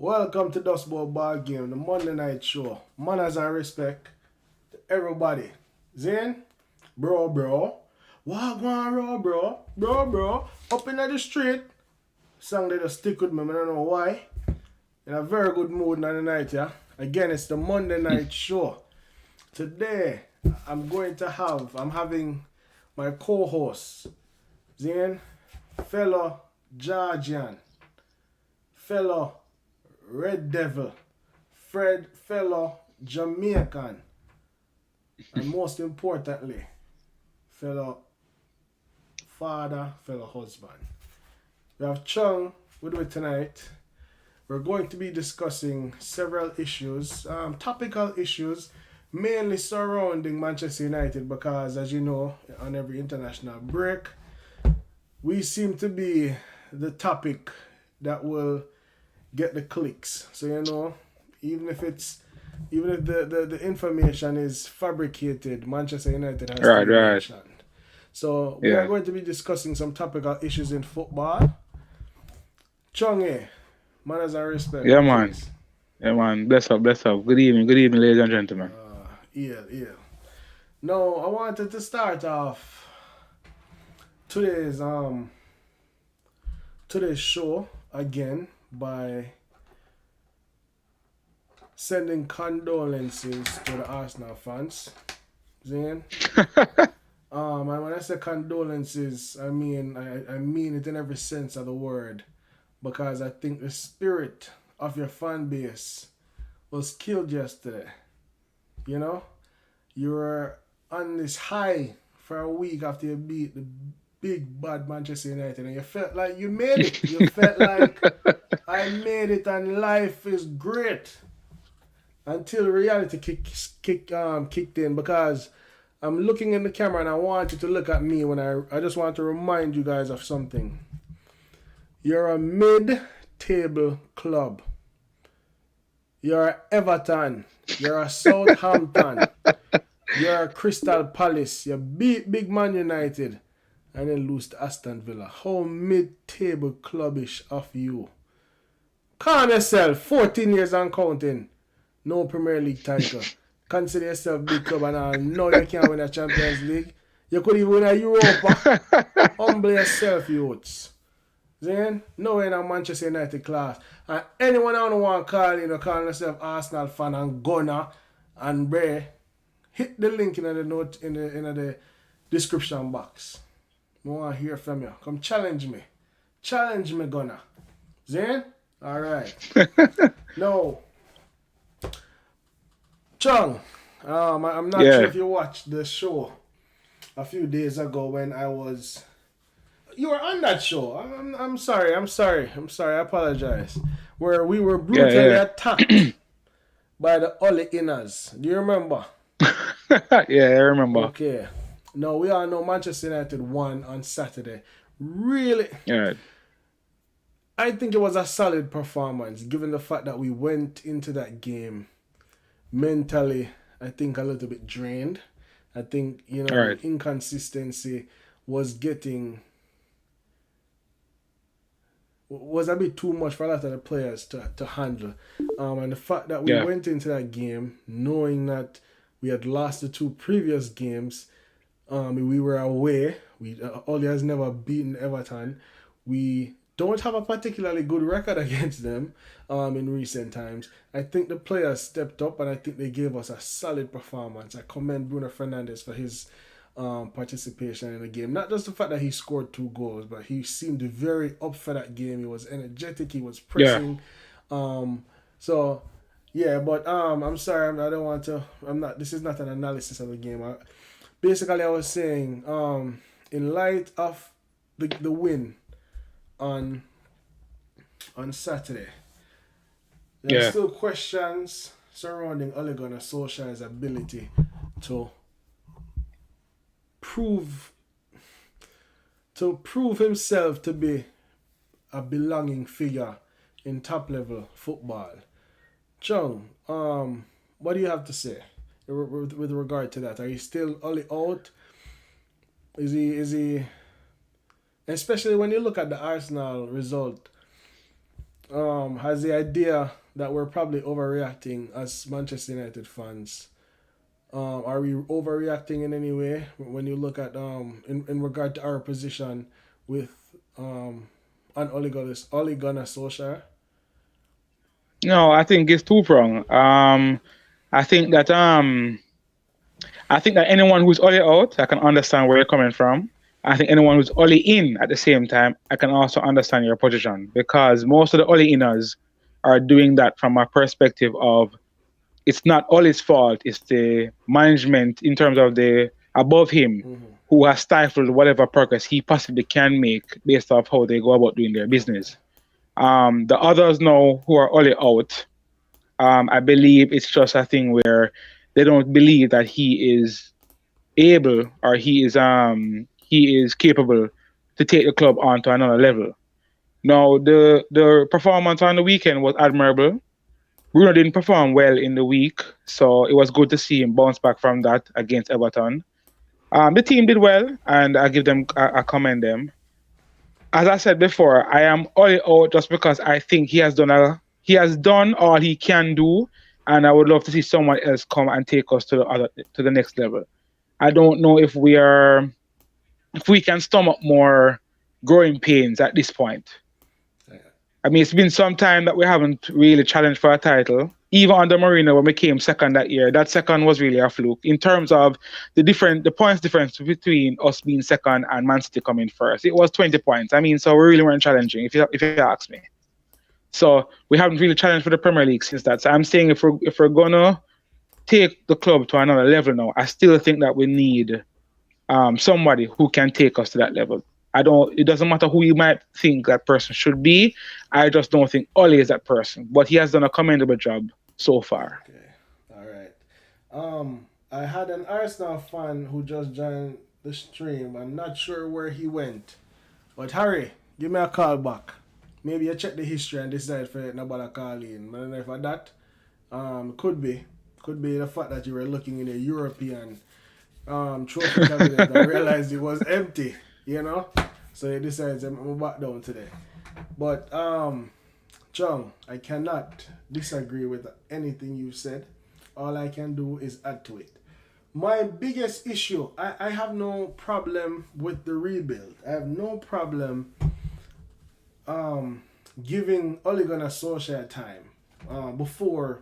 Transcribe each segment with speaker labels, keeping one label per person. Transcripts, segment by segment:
Speaker 1: Welcome to Dust Bowl Ball Game, the Monday night show. Manners and respect to everybody. Zane, bro. Wagwan, bro. Up in the street. Song they just stick with me, I don't know why. In a very good mood on the night, yeah. Again, it's the Monday night show. Today, I'm having my co-host, Zane, fellow Georgian, fellow Red Devil, Fred, fellow Jamaican, and most importantly, fellow father, fellow husband. We have Chung with me tonight. We're going to be discussing several issues, topical issues, mainly surrounding Manchester United because, as you know, on every international break, we seem to be the topic that will get the clicks. So even if the information is fabricated, Manchester United has to be mentioned. So we are going to be discussing some topical issues in football. Chung, manners and respect.
Speaker 2: Yeah, man. Please. Yeah, man. Bless up. Good evening, ladies and gentlemen.
Speaker 1: Yeah. No, I wanted to start off today's show again by sending condolences to the Arsenal fans. Zane. And when I say condolences, I mean it in every sense of the word. Because I think the spirit of your fan base was killed yesterday. You know? You were on this high for a week after you beat the big bad Manchester United and you felt like you made it. You felt like I made it and life is great. Until reality kicked in, because I'm looking in the camera and I want you to look at me when I just want to remind you guys of something. You're a mid-table club. You're a Everton. You're a Southampton. You're a Crystal Palace. You beat Big Man United and then lose to Aston Villa. How mid-table clubbish of you. Calm yourself. 14 years and counting. No Premier League title. Consider yourself big club and all. No, you can't win a Champions League. You could even win a Europa. Humble yourself, youths. Then, no in a Manchester United class. And anyone I want to call, calling yourself Arsenal fan and gunner and Bray, hit the link in the note in the description box. I want to hear from you. Come challenge me. Challenge me, gunner. Then? Alright. No. Chung, I'm not sure if you watched the show a few days ago when I was... You were on that show. I'm sorry. I apologize. Where we were brutally attacked by the Ole Inners. Do you remember?
Speaker 2: Yeah, I remember.
Speaker 1: Okay. No, we all know Manchester United won on Saturday. Really?
Speaker 2: Yeah.
Speaker 1: I think it was a solid performance, given the fact that we went into that game mentally, I think, a little bit drained. I think, the inconsistency was a bit too much for a lot of the players to handle. And the fact that we went into that game knowing that we had lost the two previous games, we were away. Ole has never beaten Everton. We don't have a particularly good record against them in recent times. I think the players stepped up and I think they gave us a solid performance. I commend Bruno Fernandes for his participation in the game. Not just the fact that he scored 2 goals, but he seemed very up for that game. He was energetic. He was pressing. I'm sorry. This is not an analysis of the game. I was saying, in light of the win on Saturday, there are still questions surrounding Ole Gunnar Solskjaer's ability to prove himself to be a belonging figure in top level football. Chung, what do you have to say with regard to that? Are you still Ole out? Is he especially when you look at the Arsenal result has the idea that we're probably overreacting as Manchester United fans. Are we overreacting in any way when you look at in regard to our position with an Ole Gunnar Solskjaer?
Speaker 2: No, I think it's two prong. I think that I think that anyone who's only out, I can understand where you're coming from. I think anyone who's only in at the same time, I can also understand your position because most of the only inners are doing that from a perspective of it's not all his fault, it's the management in terms of the above him
Speaker 1: Mm-hmm.
Speaker 2: who has stifled whatever progress he possibly can make based off how they go about doing their
Speaker 1: Okay.
Speaker 2: business. The others now who are only out, I believe it's just a thing where they don't believe that he is able or he is capable to take the club on to another level. Now the performance on the weekend was admirable. Bruno didn't perform well in the week, so it was good to see him bounce back from that against Everton. The team did well, and I commend them. As I said before, I am all out just because I think he has done all he can do, and I would love to see someone else come and take us to the next level. I don't know if we can stomach more growing pains at this point.
Speaker 1: Yeah.
Speaker 2: I mean, it's been some time that we haven't really challenged for a title. Even under Marino, when we came second that year, that second was really a fluke in terms of the points difference between us being second and Man City coming first. It was 20 points. I mean, so we really weren't challenging, if you ask me. So we haven't really challenged for the Premier League since that. So I'm saying if we're gonna take the club to another level now, I still think that we need somebody who can take us to that level. I don't. It doesn't matter who you might think that person should be. I just don't think Oli is that person. But he has done a commendable job so far.
Speaker 1: Okay. All right. I had an Arsenal fan who just joined the stream. I'm not sure where he went, but Harry, give me a call back. Maybe you check the history and decide for nobody call in. I don't know if I that. Could be the fact that you were looking in a European trophy cabinet and realized it was empty. You know, so he decides I'm back down today. But Chung, I cannot disagree with anything you said. All I can do is add to it. My biggest issue, I have no problem with the rebuild. I have no problem giving Ole Gunnar Solskjaer time before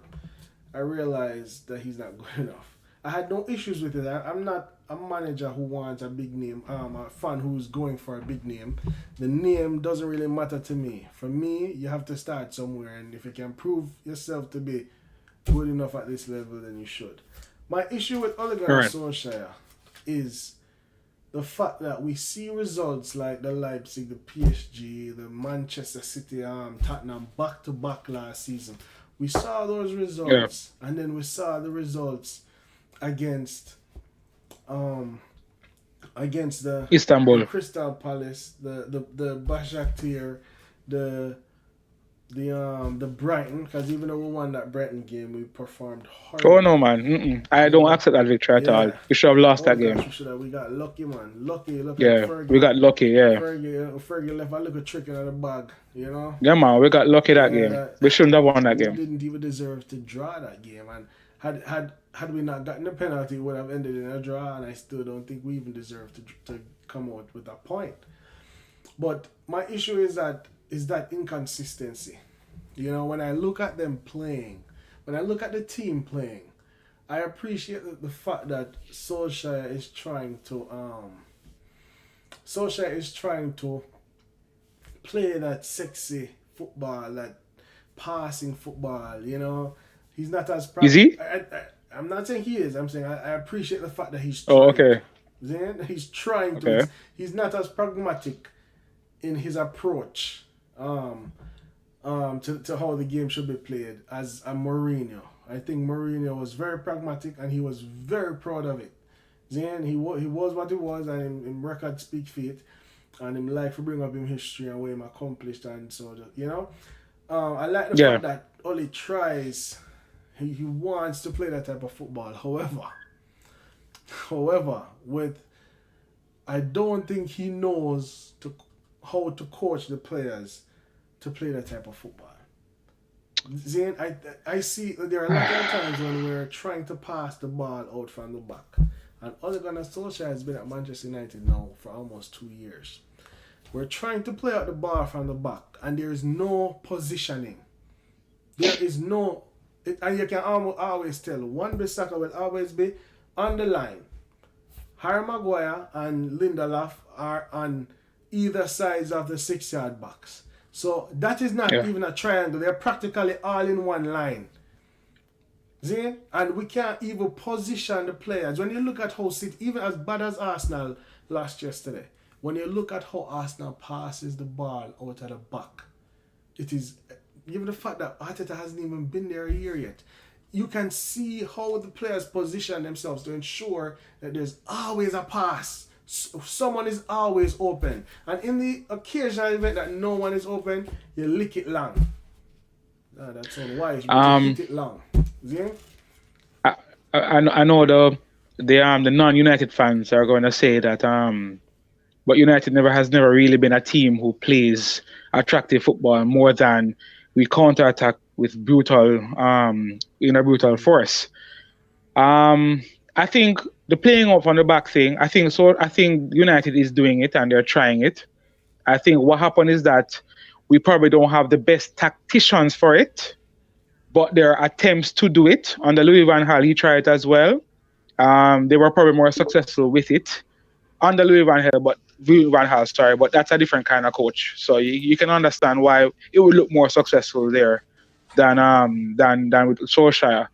Speaker 1: I realized that he's not good enough. I had no issues with it. I'm not a manager who wants a big name, a fan who's going for a big name. The name doesn't really matter to me. For me, you have to start somewhere, and if you can prove yourself to be good enough at this level, then you should. My issue with Ole Gunnar
Speaker 2: Correct.
Speaker 1: Solskjaer is the fact that we see results like the Leipzig, the PSG, the Manchester City, Tottenham back to back last season. We saw those
Speaker 2: Yeah.
Speaker 1: results, and then we saw the results against um against the
Speaker 2: Istanbul.
Speaker 1: Crystal Palace, the Başakşehir, the the Brighton. Because even though we won that Brighton game, we performed
Speaker 2: Oh
Speaker 1: horribly.
Speaker 2: no, man. Mm-mm. I
Speaker 1: You
Speaker 2: don't
Speaker 1: know,
Speaker 2: accept that victory at all.
Speaker 1: yeah.
Speaker 2: We should have lost
Speaker 1: Oh
Speaker 2: that
Speaker 1: gosh,
Speaker 2: game.
Speaker 1: we should have. We got lucky, man. Lucky. Look like
Speaker 2: Yeah, we
Speaker 1: Fergie.
Speaker 2: got lucky. Yeah,
Speaker 1: Fergie left a little trick in the bag. You know.
Speaker 2: yeah, man. We got lucky that
Speaker 1: Yeah,
Speaker 2: game. We shouldn't have won that
Speaker 1: we
Speaker 2: game.
Speaker 1: didn't even deserve to draw that game, and had we not gotten the penalty, it would have ended in a draw, and I still don't think we even deserved to come out with a point. But my issue is that inconsistency. You know, when I look at them playing, when I look at the team playing, I appreciate the fact that Solskjaer is trying to play that sexy football, that passing football. You know, he's not as
Speaker 2: Is he?
Speaker 1: I'm not saying he is. I'm saying I appreciate the fact that he's
Speaker 2: Oh,
Speaker 1: trying to.
Speaker 2: okay,
Speaker 1: Then he's trying to.
Speaker 2: okay.
Speaker 1: He's not as pragmatic in his approach to how the game should be played as a Mourinho. I think Mourinho was very pragmatic and he was very proud of it. Then he was what he was, and him record speak for it, and him like to bring up him history and what him accomplished, and so you know. I like the
Speaker 2: Yeah,
Speaker 1: fact that Oli tries. He wants to play that type of football. However, with I don't think he knows how to coach the players to play that type of football. Zane, I see there are a lot of times when we're trying to pass the ball out from the back. And Ole Gunnar Solskjaer has been at Manchester United now for almost 2 years. We're trying to play out the ball from the back, and there is no positioning. There is no, and you can always tell one Bissaka will always be on the line. Harry Maguire and Lindelof are on either sides of the 6 yard box. So that is not
Speaker 2: Yeah.
Speaker 1: even a triangle. They're practically all in one line. See? And we can't even position the players. When you look at how City, even as bad as Arsenal lost yesterday, when you look at how Arsenal passes the ball out of the back, it is, given the fact that Arteta hasn't even been there a year yet, you can see how the players position themselves to ensure that there's always a pass. Someone is always open. And in the occasional event that no one is open, you lick it long. That's unwise, but you hit it long. See?
Speaker 2: I know the non-United fans are going to say that but United has never really been a team who plays attractive football more than we counter-attack with brutal force. I think the playing up on the back thing, I think United is doing it and they're trying it. I think what happened is that we probably don't have the best tacticians for it, but there are attempts to do it. Under Louis van Gaal, he tried it as well. They were probably more successful with it under Louis van Gaal, sorry, but that's a different kind of coach. So you can understand why it would look more successful there than with Solskjaer.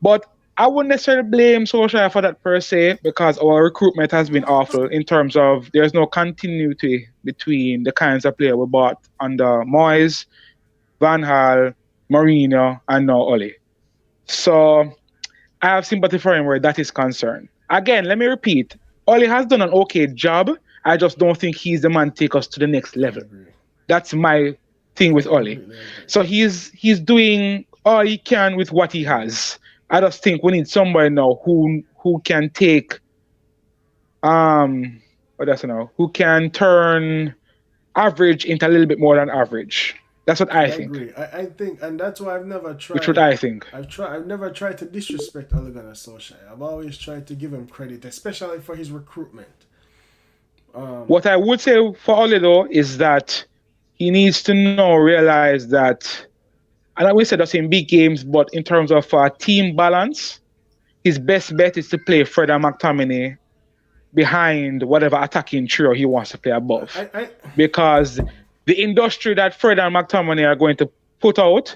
Speaker 2: But I wouldn't necessarily blame Solskjaer for that per se, because our recruitment has been awful in terms of there's no continuity between the kinds of player we bought under Moyes, Van Gaal, Mourinho, and now Ole. So I have sympathy for him where that is concerned. Again, let me repeat, Ole has done an okay job. I just don't think he's the man to take us to the next level. That's my thing with Ole. So he's doing all he can with what he has. I just think we need somebody now who can take who can turn average into a little bit more than average. That's what I think.
Speaker 1: Agree. I think, and that's why I've never tried.
Speaker 2: Which what I think.
Speaker 1: I've never tried to disrespect Ole Gunnar Solskjaer. I've always tried to give him credit, especially for his recruitment.
Speaker 2: What I would say for Ole though is that he needs to now realize that, and I will say that in big games, but in terms of team balance, his best bet is to play Fred and McTominay behind whatever attacking trio he wants to play above. Because the industry that Fred and McTominay are going to put out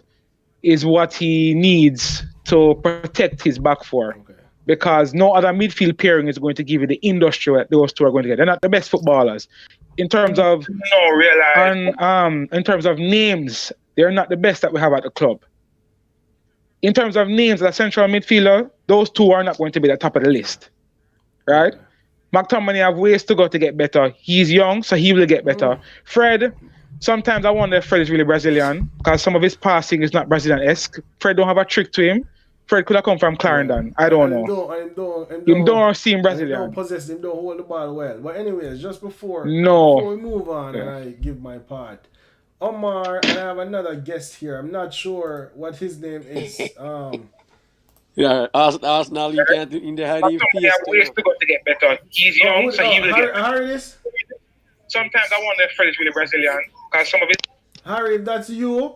Speaker 2: is what he needs to protect his back four. Okay. Because no other midfield pairing is going to give you the industry that those two are going to get. They're not the best footballers. In terms of in terms of names, they're not the best that we have at the club. In terms of names as a central midfielder, those two are not going to be the top of the list. Right? Okay. McTominay have ways to go to get better. He's young, so he will get better. Fred, sometimes I wonder if Fred is really Brazilian, because some of his passing is not Brazilian-esque. Fred don't have a trick to him. Fred could have come from Clarendon. I don't know. You don't seem Brazilian.
Speaker 1: Don't possess him, don't hold the ball well. But anyways, just before we move on and I give my part, Omar, and I have another guest here. I'm not sure what his name is.
Speaker 3: Yeah, Arsenal, you can't in the Harry
Speaker 2: face. Ways to go to get better. He's young, so he will get
Speaker 1: Harry is?
Speaker 2: Sometimes I wonder if Fred is really Brazilian, because some of it.
Speaker 1: Harry, if that's you.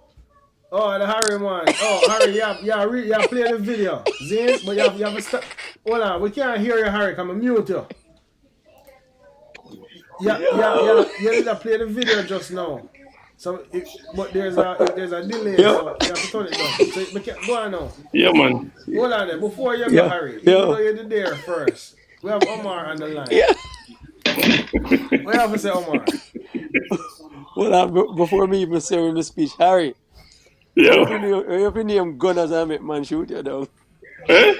Speaker 1: Oh, the Harry man. Oh, Harry, yeah, play the video. Zane, but you have to stop. Hold on, we can't hear you, Harry. Come and mute you. Yeah, you need to play the video just now. So, but there's a delay, so you have to turn it down. So, we can't, go on now.
Speaker 3: Yeah, man.
Speaker 1: Hold on there, before you go, Harry. Even though you're there first, we have Omar on the line.
Speaker 3: Yeah.
Speaker 1: What have to say, Omar?
Speaker 3: Well, before me even saying the speech, Harry.
Speaker 4: Yeah.
Speaker 3: If you name gunners, I make man shoot you down.
Speaker 4: Eh?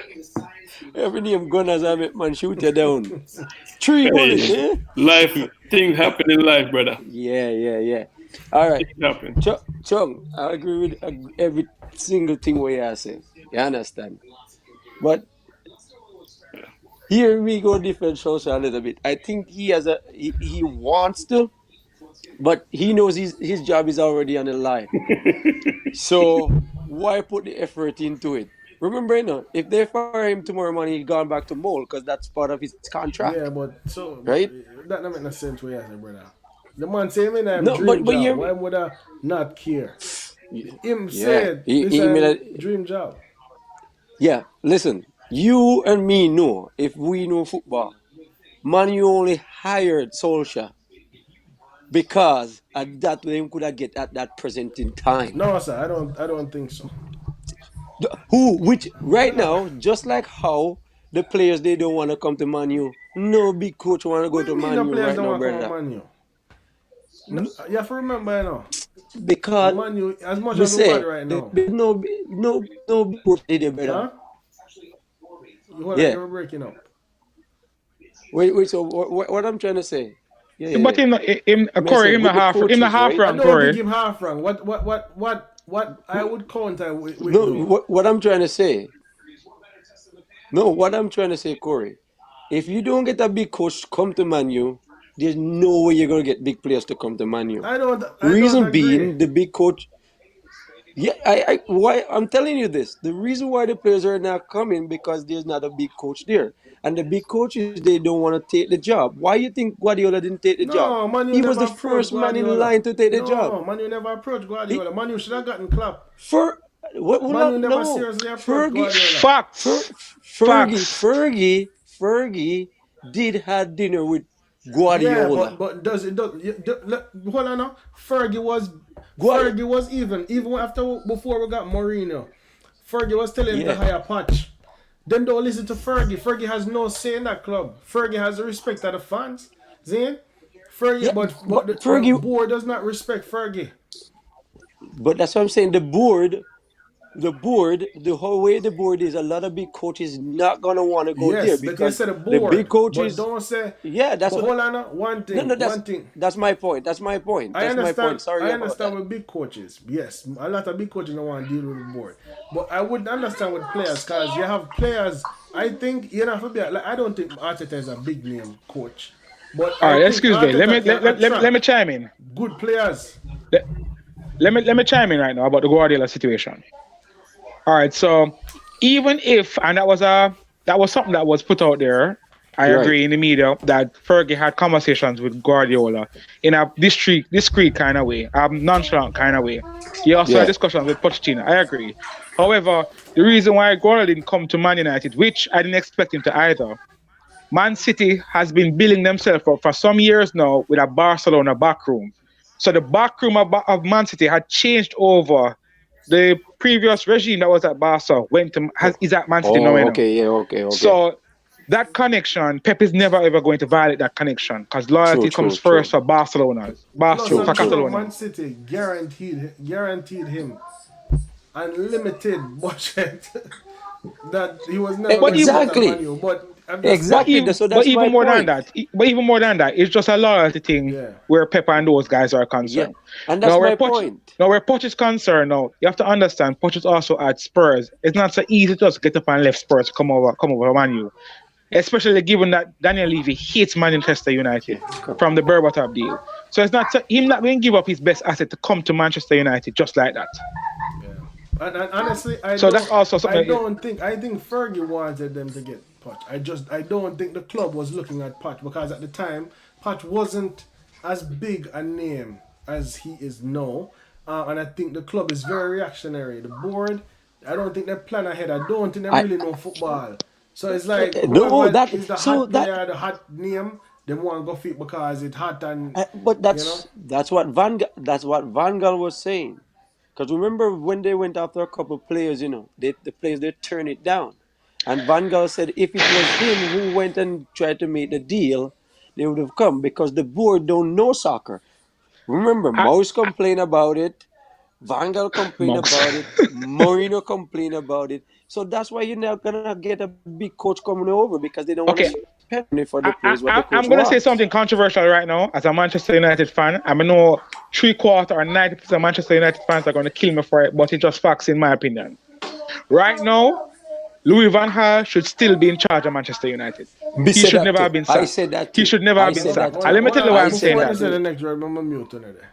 Speaker 3: If you name gunners, I make man shoot you down. 3 bullets, eh?
Speaker 4: Life, things happen in life, brother.
Speaker 3: Yeah. All right. Chung, I agree with every single thing what you say. You understand? But here we go different Solskjaer a little bit. I think he wants to, but he knows his job is already on the line. So why put the effort into it? Remember, if they fire him tomorrow morning, he's gone back to Mole because that's part of his contract,
Speaker 1: Yeah, but so but
Speaker 3: right?
Speaker 1: that don't make no sense what you say, brother. The man say him in a
Speaker 3: No,
Speaker 1: dream
Speaker 3: but
Speaker 1: job.
Speaker 3: hear
Speaker 1: Why
Speaker 3: me.
Speaker 1: would I not care? Him
Speaker 3: Yeah,
Speaker 1: said this
Speaker 3: he made
Speaker 1: a
Speaker 3: a,
Speaker 1: dream job.
Speaker 3: yeah. Listen, you and me know if we know football, man, you only hired Solskjaer because at that way him could have get at that present in time.
Speaker 1: No, sir, I don't think so.
Speaker 3: Which right now, just like how the players they don't want to come to Man U, no big coach want to
Speaker 1: What
Speaker 3: go
Speaker 1: do you
Speaker 3: to
Speaker 1: mean
Speaker 3: Man
Speaker 1: the
Speaker 3: U
Speaker 1: players
Speaker 3: right
Speaker 1: don't
Speaker 3: now,
Speaker 1: want to come
Speaker 3: brother.
Speaker 1: on Man U? No, you have to remember,
Speaker 3: Because
Speaker 1: Man U, as much
Speaker 3: we
Speaker 1: as we bad
Speaker 3: say
Speaker 1: right now.
Speaker 3: there's no big coach there, brother.
Speaker 1: Huh? Hold on,
Speaker 3: Yeah.
Speaker 1: you're breaking up.
Speaker 3: Wait. So what I'm trying to say?
Speaker 2: But
Speaker 3: Yeah.
Speaker 2: him,
Speaker 3: I
Speaker 2: Corey,
Speaker 3: said with the
Speaker 2: him the
Speaker 3: coaches,
Speaker 2: half
Speaker 3: right?
Speaker 1: I
Speaker 2: rank,
Speaker 1: don't think
Speaker 2: Corey.
Speaker 1: him half wrong. What I would counter with
Speaker 3: No,
Speaker 1: though.
Speaker 3: what I'm trying to say. No, what I'm trying to say, Corey. If you don't get a big coach to come to Man U, there's no way you're gonna get big players to come to Man U.
Speaker 1: I don't
Speaker 3: Reason
Speaker 1: agree.
Speaker 3: being, the big coach. Yeah, why I'm telling you this. The reason why the players are not coming because there's not a big coach there, and the big coaches they don't want to take the job. Why you think Guardiola didn't take the job?
Speaker 1: No, Manu
Speaker 3: He was
Speaker 1: never
Speaker 3: the
Speaker 1: approached
Speaker 3: first man in
Speaker 1: Guardiola.
Speaker 3: line to take the job.
Speaker 1: No, Manu never approached
Speaker 3: He,
Speaker 1: Guardiola. Manu should have gotten clapped.
Speaker 3: for what?
Speaker 1: Manu never
Speaker 3: No,
Speaker 1: seriously approached
Speaker 3: Fergie,
Speaker 1: Guardiola.
Speaker 2: Facts.
Speaker 3: Fergie,
Speaker 2: Facts.
Speaker 3: Fergie, Fergie did have dinner with
Speaker 1: Yeah,
Speaker 3: Guardiola.
Speaker 1: but does it does hold on now?
Speaker 3: Guardiola,
Speaker 1: Fergie was even after before we got Mourinho. Fergie was telling him to
Speaker 3: yeah,
Speaker 1: hire Patch. Then don't listen to Fergie. Fergie has no say in that club. Fergie has the respect of the fans. Zane? Fergie,
Speaker 3: yeah,
Speaker 1: but
Speaker 3: but
Speaker 1: the
Speaker 3: Fergie,
Speaker 1: board does not respect Fergie.
Speaker 3: but that's what I'm saying. The whole way the board is, a lot of big coaches not gonna want to go there
Speaker 1: Yes, that you
Speaker 3: because
Speaker 1: said the
Speaker 3: the big
Speaker 1: board, but
Speaker 3: coaches.
Speaker 1: don't say.
Speaker 3: Yeah, that's
Speaker 1: But
Speaker 3: what.
Speaker 1: hold on, now,
Speaker 3: No,
Speaker 1: one thing.
Speaker 3: that's my point. That's my point.
Speaker 1: I
Speaker 3: That's my point.
Speaker 1: understand.
Speaker 3: Sorry
Speaker 1: I
Speaker 3: about
Speaker 1: understand
Speaker 3: that.
Speaker 1: with big coaches. Yes, a lot of big coaches don't want to deal with the board. But I would understand with players because you have players. I think you know for be like I don't think Arteta is a big name coach, but
Speaker 2: All
Speaker 1: I
Speaker 2: right,
Speaker 1: think
Speaker 2: excuse me.
Speaker 1: Arteta can
Speaker 2: Let me
Speaker 1: attract
Speaker 2: chime in.
Speaker 1: good players.
Speaker 2: Let, let me chime in right now about the Guardiola situation. All right, so even if and that was something that was put out there. I
Speaker 3: You're right.
Speaker 2: agree in the media that Fergie had conversations with Guardiola in a discreet kind of way, nonchalant kind of way. He also had
Speaker 3: Yeah.
Speaker 2: discussions with Pochettino. I agree. However, the reason why Guardiola didn't come to Man United, which I didn't expect him to either, Man City has been building themselves up for some years now with a Barcelona backroom. So the backroom of Man City had changed over. The previous regime that was at Barca
Speaker 3: Oh,
Speaker 2: is at Man City now. You know.
Speaker 3: okay. Yeah. Okay.
Speaker 2: So that connection, Pep is never ever going to violate that connection because loyalty comes first
Speaker 3: True.
Speaker 2: for
Speaker 1: Plus,
Speaker 3: True.
Speaker 1: I'm
Speaker 2: For
Speaker 3: True.
Speaker 1: sure
Speaker 2: Catalonia.
Speaker 1: Man City guaranteed him unlimited budget that he was never
Speaker 2: But
Speaker 1: going to
Speaker 2: even
Speaker 1: get at
Speaker 3: Exactly.
Speaker 1: Man U. But I'm just
Speaker 2: but
Speaker 1: saying,
Speaker 3: Exactly.
Speaker 2: even
Speaker 3: So
Speaker 2: but
Speaker 3: that's my
Speaker 2: even more than
Speaker 3: point.
Speaker 2: that, it's just a loyalty thing
Speaker 1: yeah.
Speaker 2: where Pep and those guys are
Speaker 3: Yeah,
Speaker 2: concerned.
Speaker 3: and
Speaker 2: Now
Speaker 3: that's
Speaker 2: where
Speaker 3: my
Speaker 2: Poch
Speaker 3: point.
Speaker 2: now where Poch is concerned, now you have to understand Poch is also at Spurs. It's not so easy to just get up and left Spurs to come over to Man U. Especially given that Daniel Levy hates Manchester United from the Berbatov deal. So it's not him not going to give up his best asset to come to Manchester United just like that.
Speaker 1: Yeah. And honestly,
Speaker 2: So that's also
Speaker 1: I
Speaker 2: something.
Speaker 1: don't think. I think Fergie wanted them to get Poch. I don't think the club was looking at Poch because at the time, Poch wasn't as big a name as he is now. And I think the club is very reactionary. The board, I don't think they plan ahead. I don't think they
Speaker 3: I
Speaker 1: really know football. So it's like
Speaker 3: no
Speaker 1: whoever
Speaker 3: that
Speaker 1: is the
Speaker 3: so
Speaker 1: hot
Speaker 3: that
Speaker 1: player, the hot name, they want to go fit because it's hot and
Speaker 3: but
Speaker 1: you know.
Speaker 3: that's what Van Gaal was saying. Because remember when they went after a couple of players, the players they turned it down, and Van Gaal said if it was him who went and tried to make the deal, they would have come because the board don't know soccer. Remember,
Speaker 2: I,
Speaker 3: Mouse complained about it. Van Gaal complained
Speaker 2: Mouse.
Speaker 3: about it. Mourinho complained about it. So that's why you're not gonna get a big coach coming over because they don't want to
Speaker 2: Okay,
Speaker 3: spend money for the players what the coach
Speaker 2: I'm going to say
Speaker 3: wants.
Speaker 2: something controversial right now as a Manchester United fan. I know 3/4 or 90% of Manchester United fans are going to kill me for it, but it's just facts in my opinion. Right now, Louis Van Gaal should still be in charge of Manchester United.
Speaker 3: Me
Speaker 2: He
Speaker 3: said
Speaker 2: should
Speaker 3: that
Speaker 2: never
Speaker 3: too.
Speaker 2: have been
Speaker 3: I
Speaker 2: sacked.
Speaker 3: said that
Speaker 2: He
Speaker 3: too.
Speaker 2: should never
Speaker 3: I
Speaker 2: have been
Speaker 3: said
Speaker 1: Hold on,
Speaker 3: that
Speaker 2: sacked.
Speaker 1: hold
Speaker 2: And
Speaker 3: too.
Speaker 1: on,
Speaker 2: let me
Speaker 1: hold
Speaker 2: tell you
Speaker 1: on.
Speaker 2: why
Speaker 3: I
Speaker 2: I'm
Speaker 3: said
Speaker 2: saying
Speaker 1: Before you
Speaker 3: that
Speaker 2: that.
Speaker 1: say the
Speaker 3: too.
Speaker 1: next word, I'm mute on it.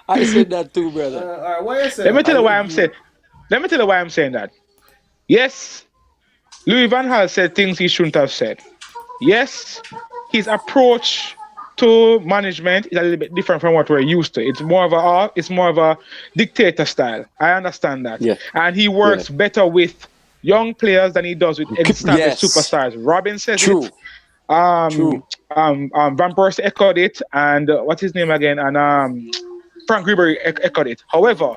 Speaker 3: I said that too, brother.
Speaker 1: All right, what you say?
Speaker 2: Let me tell
Speaker 3: I
Speaker 2: you why I'm saying.
Speaker 3: agree.
Speaker 2: Let me tell you why I'm saying that. Yes, Louis Van Gaal said things he shouldn't have said. Yes, his approach to management is a little bit different from what we're used to. It's more of a dictator style. I understand that,
Speaker 3: Yeah,
Speaker 2: and he
Speaker 3: yeah.
Speaker 2: works better with young players than he does with established
Speaker 3: Yes,
Speaker 2: superstars. Robin says it.
Speaker 3: true, true.
Speaker 2: Van Persie echoed it, and what's his name again? And Frank Ribery echoed it. However,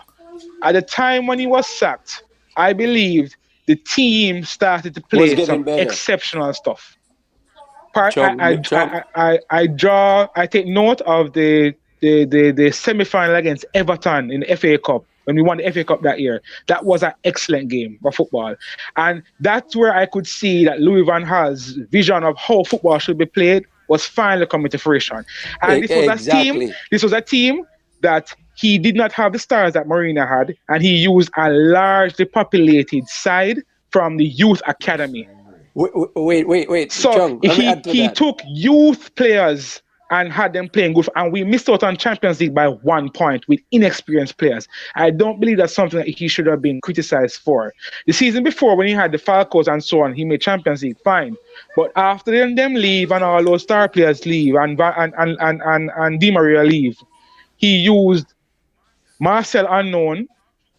Speaker 2: at the time when he was sacked, I believed the team started to
Speaker 3: Was
Speaker 2: play some
Speaker 3: getting better.
Speaker 2: exceptional stuff.
Speaker 3: Chung.
Speaker 2: I take note of the semi final against Everton in the FA Cup when we won the FA Cup that year. That was an excellent game of football, and that's where I could see that Louis Van Gaal's vision of how football should be played was finally coming to fruition. And
Speaker 3: Exactly.
Speaker 2: this was a team that he did not have the stars that Marina had, and he used a largely populated side from the youth academy.
Speaker 3: Wait.
Speaker 2: So
Speaker 3: Chung, let me
Speaker 2: he
Speaker 3: add to
Speaker 2: he
Speaker 3: that.
Speaker 2: took youth players and had them playing good, and we missed out on Champions League by 1 point with inexperienced players. I don't believe that's something that he should have been criticized for. The season before, when he had the Falcos and so on, he made Champions League fine. But after them leave and all those star players leave and Di Maria leave, he used Marcel Unknown.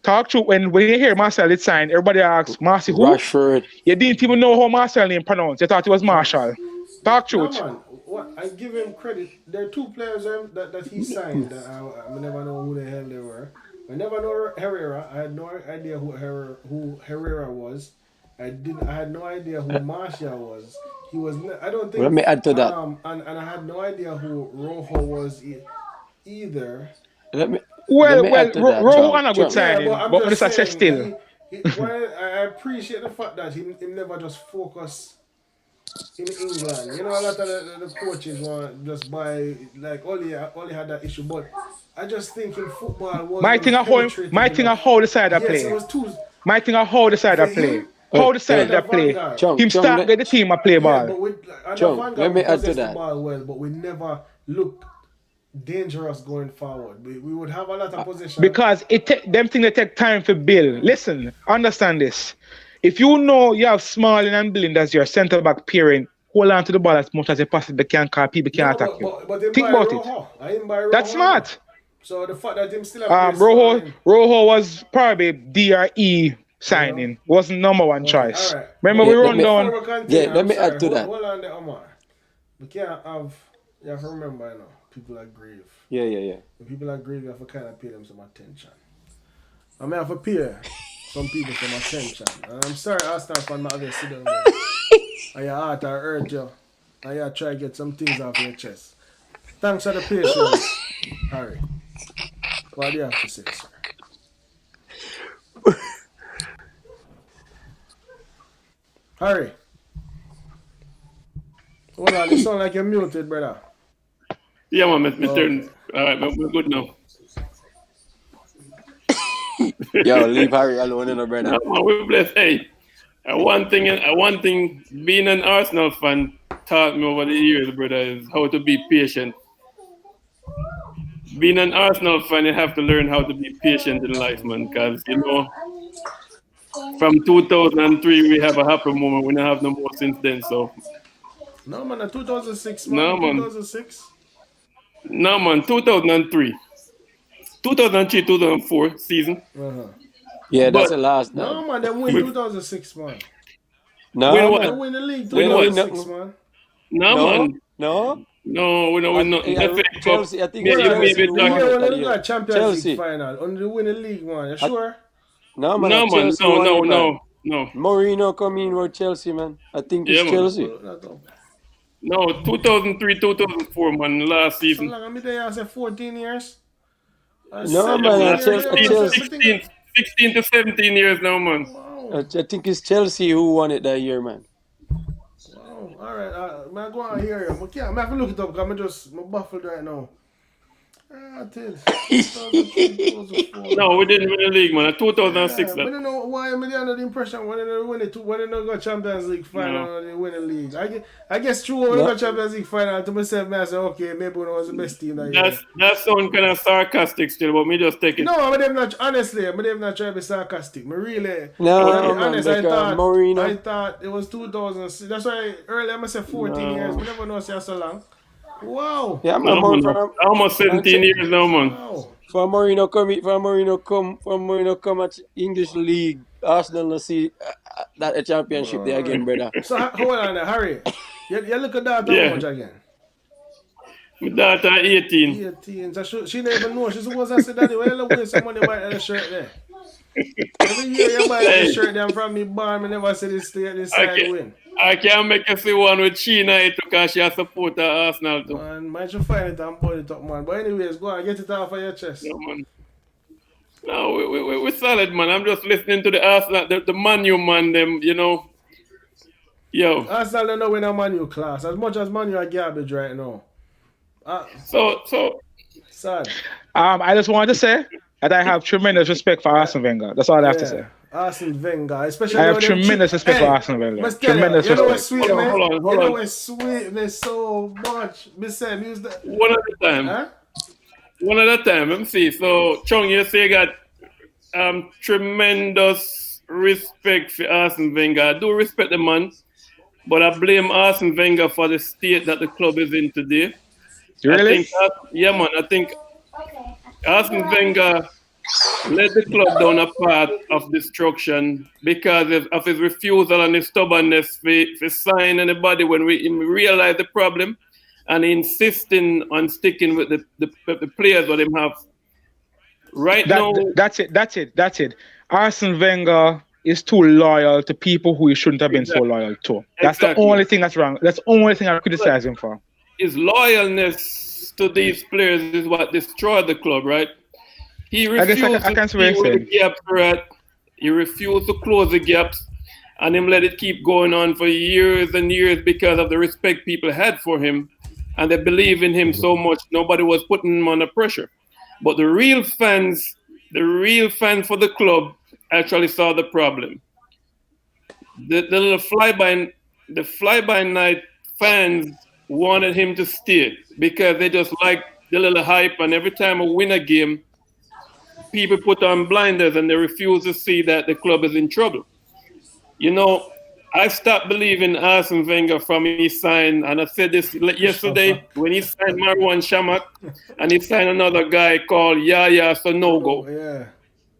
Speaker 2: Talk through when you hear Marcel it's signed, everybody asks Marcy who?
Speaker 3: Rashford.
Speaker 2: You didn't even know how Marcel name pronounced. You thought it was Marshall. Talk
Speaker 1: No
Speaker 2: truth.
Speaker 1: man, what I give him credit. There are two players that he signed that I never know who the hell they were. I never know Herrera. I had no idea who Herrera was. I had no idea who Martial was. He was. I don't
Speaker 3: Let
Speaker 1: think.
Speaker 3: me add to that.
Speaker 1: And I had no idea who Rojo was either.
Speaker 3: Let me add to that,
Speaker 2: Rojo
Speaker 3: Chung.
Speaker 2: on a good
Speaker 3: Chung.
Speaker 1: Yeah, but
Speaker 2: signing,
Speaker 1: I'm
Speaker 2: but
Speaker 1: just
Speaker 2: Mr. said
Speaker 1: saying.
Speaker 2: still.
Speaker 1: Well, I appreciate the fact that he never just focus in England. You know, a lot of the coaches want just buy like only had that issue, but I just think in football
Speaker 2: My
Speaker 1: wasn't
Speaker 2: thing at home,
Speaker 1: penetrative
Speaker 2: my thing at
Speaker 1: enough.
Speaker 2: how the side I
Speaker 1: Yes, it
Speaker 2: play.
Speaker 1: was too
Speaker 2: My thing at how the side
Speaker 1: for
Speaker 2: I play.
Speaker 1: him
Speaker 2: How the side
Speaker 3: Hey,
Speaker 2: I
Speaker 1: under Van
Speaker 2: play.
Speaker 1: Gaal.
Speaker 2: Him
Speaker 3: Chung,
Speaker 2: start get the team I play
Speaker 1: Yeah,
Speaker 2: ball.
Speaker 1: but with under
Speaker 3: Chung,
Speaker 1: Van
Speaker 3: let
Speaker 1: Gaal
Speaker 3: me
Speaker 1: we
Speaker 3: add to
Speaker 1: possessed the
Speaker 3: that.
Speaker 1: ball well, but we never looked dangerous going forward. We would have a lot of possession.
Speaker 2: Because them thing they take time to build. Listen, understand this. If you know you have Smalling and Blind as your centre back pairing, hold on to the ball as much as you possibly can because people can
Speaker 1: No,
Speaker 2: attack you.
Speaker 1: but him
Speaker 2: Think
Speaker 1: buy
Speaker 2: about it.
Speaker 1: Rojo. I him buy
Speaker 2: That's
Speaker 1: Rojo, you know.
Speaker 2: smart.
Speaker 1: So the fact that him still have play
Speaker 2: Rojo
Speaker 1: Smalling,
Speaker 2: was probably DRE
Speaker 1: you know.
Speaker 2: signing. Wasn't number one
Speaker 1: Okay, all
Speaker 2: choice.
Speaker 1: right.
Speaker 2: Remember
Speaker 1: But
Speaker 2: we
Speaker 3: Yeah,
Speaker 2: run down.
Speaker 1: before we continue,
Speaker 3: yeah, let
Speaker 1: I'm
Speaker 3: me
Speaker 1: sorry.
Speaker 3: add to
Speaker 1: Hold,
Speaker 3: that.
Speaker 1: hold on there, Omar. We can't have. You have to remember, you know, people are grieve.
Speaker 3: Yeah.
Speaker 1: When people are grieve, you have to kind of pay them some attention. I may have to pay some people some attention. And I'm sorry, Arsenal fan, not have sit down there. And your heart are hurt you. And you try to get some things off your chest. Thanks for the patience, Harry. What do you have to say, sir? Harry. Hold on, you sound like you're muted, brother.
Speaker 4: Yeah, man, me
Speaker 1: Okay.
Speaker 4: turn. All right, we're good now.
Speaker 3: Yo, leave Harry alone, you know, brother.
Speaker 4: No, man, we're blessed. Hey, one thing, being an Arsenal fan taught me over the years, brother, is how to be patient. Being an Arsenal fan, you have to learn how to be patient in life, man, because, from 2003, we have a happy moment. We don't have no more since then. So,
Speaker 1: No, man, 2006,
Speaker 4: no,
Speaker 1: man.
Speaker 4: man.
Speaker 1: 2006.
Speaker 4: No, man, 2003. 2003, 2004 season.
Speaker 1: Uh-huh.
Speaker 3: Yeah, that's
Speaker 4: But
Speaker 3: the last.
Speaker 1: No, man, they win
Speaker 4: we
Speaker 1: 2006, man.
Speaker 4: win
Speaker 3: No,
Speaker 4: what?
Speaker 1: They
Speaker 3: man.
Speaker 1: win the league
Speaker 3: They
Speaker 4: Win
Speaker 3: don't
Speaker 4: what?
Speaker 3: win
Speaker 1: 2006,
Speaker 3: nothing.
Speaker 1: man.
Speaker 4: No,
Speaker 3: No,
Speaker 4: man.
Speaker 3: no.
Speaker 4: No, we don't win nothing. FA Cup.
Speaker 3: Chelsea, I think it's
Speaker 1: Hold
Speaker 4: You
Speaker 1: on,
Speaker 4: may
Speaker 3: Chelsea
Speaker 4: be
Speaker 3: who
Speaker 1: the
Speaker 3: won
Speaker 1: year
Speaker 4: talking.
Speaker 3: it
Speaker 1: when
Speaker 3: that
Speaker 1: they
Speaker 3: year.
Speaker 1: got Champions League
Speaker 3: Chelsea.
Speaker 1: final, only they win the league, man. You
Speaker 3: I,
Speaker 1: sure?
Speaker 3: no, man,
Speaker 4: No, man.
Speaker 3: Chelsea
Speaker 4: No,
Speaker 3: won
Speaker 4: no,
Speaker 3: it, man.
Speaker 4: no, no.
Speaker 3: Mourinho come in with Chelsea, man. I think
Speaker 4: Yeah,
Speaker 3: it's
Speaker 4: man.
Speaker 3: Chelsea.
Speaker 1: Hold that up.
Speaker 4: No, 2003, 2004, man. Last
Speaker 1: So
Speaker 4: season.
Speaker 1: long, I mean, they say 14 years.
Speaker 3: No,
Speaker 4: Yeah,
Speaker 3: man,
Speaker 4: man.
Speaker 1: Seventeen
Speaker 4: Last
Speaker 1: years, you know,
Speaker 4: 16,
Speaker 1: I
Speaker 3: Chelsea.
Speaker 1: think.
Speaker 4: 16, 16 to 17 years now, man.
Speaker 1: Wow.
Speaker 3: I think it's Chelsea who won it that year, man.
Speaker 1: Wow. All right. Man, go on here. I have to look it up because I'm baffled right now. I did. 2003, 2004.
Speaker 4: No, we didn't win the league, man. 2006.
Speaker 1: Yeah, but you know why I'm under the impression when they win it, when they don't go Champions League final
Speaker 4: No.
Speaker 1: and they win the league. I guess true when we go Champions League final to myself, man, I say okay, maybe we was the best team that year.
Speaker 4: That sound kind of sarcastic still, but me just take it.
Speaker 1: No, but them not honestly, but them not trying to be sarcastic. Me really,
Speaker 3: No,
Speaker 1: to be
Speaker 3: man,
Speaker 1: honest,
Speaker 3: like, Mourinho.
Speaker 1: I thought it was 2006. That's why earlier I say 14 years. We never know say so long. Wow.
Speaker 3: Yeah,
Speaker 4: No,
Speaker 3: man,
Speaker 4: man, almost 17 years now, man.
Speaker 1: Wow.
Speaker 3: For Mourinho come at English League, Arsenal no see that a championship there again, brother.
Speaker 1: So hold on there, Harry. You look at that
Speaker 4: Yeah.
Speaker 1: how much again?
Speaker 4: My daughter 18.
Speaker 1: 18. So she don't even know. She's supposed to say, Daddy, why you waste some money buying that shirt there? Every year you buy the shirt them from me barn, I never see this side win.
Speaker 4: I can't make her see one with Sheena because she has support Arsenal too.
Speaker 1: Man, might you find it and put it up, man. But anyways, go on, get it off of your chest.
Speaker 4: No, man. No, we're solid, man. I'm just listening to the Arsenal, the Man U man, them, you know. Yo.
Speaker 1: Arsenal don't know when a Man U class. As much as Man U are garbage right now.
Speaker 4: So
Speaker 1: Sad.
Speaker 2: I just wanted to say that I have tremendous respect for Arsene Wenger. That's all I have to say.
Speaker 1: Arsene Wenger, especially
Speaker 2: I have tremendous respect for Arsene Wenger. Tremendous
Speaker 1: you know
Speaker 2: respect.
Speaker 1: what's sweet, man?
Speaker 4: Hold on.
Speaker 1: You know what's sweetness so much. Me say, use that.
Speaker 4: one at a time.
Speaker 1: Huh?
Speaker 4: One at a time. Let me see. So, Chung, you say you got tremendous respect for Arsene Wenger. I do respect the man, but I blame Arsene Wenger for the state that the club is in today.
Speaker 2: Really?
Speaker 4: I think Arsene Wenger led the club down a path of destruction because of his refusal and his stubbornness to sign anybody when we realized the problem, and insisting on sticking with the players that him have.
Speaker 2: That's it. Arsene Wenger is too loyal to people who he shouldn't have been so loyal to. That's the only thing that's wrong. That's the only thing I criticize him for.
Speaker 4: His loyalness to these players is what destroyed the club, right? He refused to close the gaps, right? He refused to close the gaps, and him let it keep going on for years and years because of the respect people had for him, and they believe in him so much. Nobody was putting him under pressure. But the real fans for the club actually saw the problem. The little fly-by-night fans wanted him to stay because they just like the little hype, and every time we win a game, people put on blinders and they refuse to see that the club is in trouble. You know, I stopped believing Arsene Wenger from he signed, and I said this yesterday, when he signed Marwan Shamak and he signed another guy called Yaya Sonogo,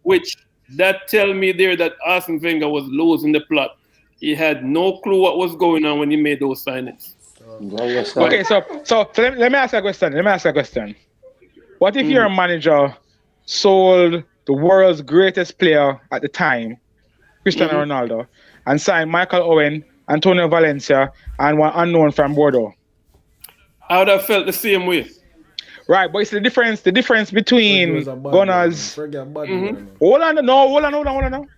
Speaker 4: which that tell me there that Arsene Wenger was losing the plot. He had no clue what was going on when he made those signings.
Speaker 2: Okay, so let me ask a question. What if your manager sold the world's greatest player at the time, Cristiano Ronaldo, and signed Michael Owen, Antonio Valencia, and one unknown from Bordeaux?
Speaker 4: I would have felt the same way.
Speaker 2: Right, but it's the difference between Gunners. Hold on.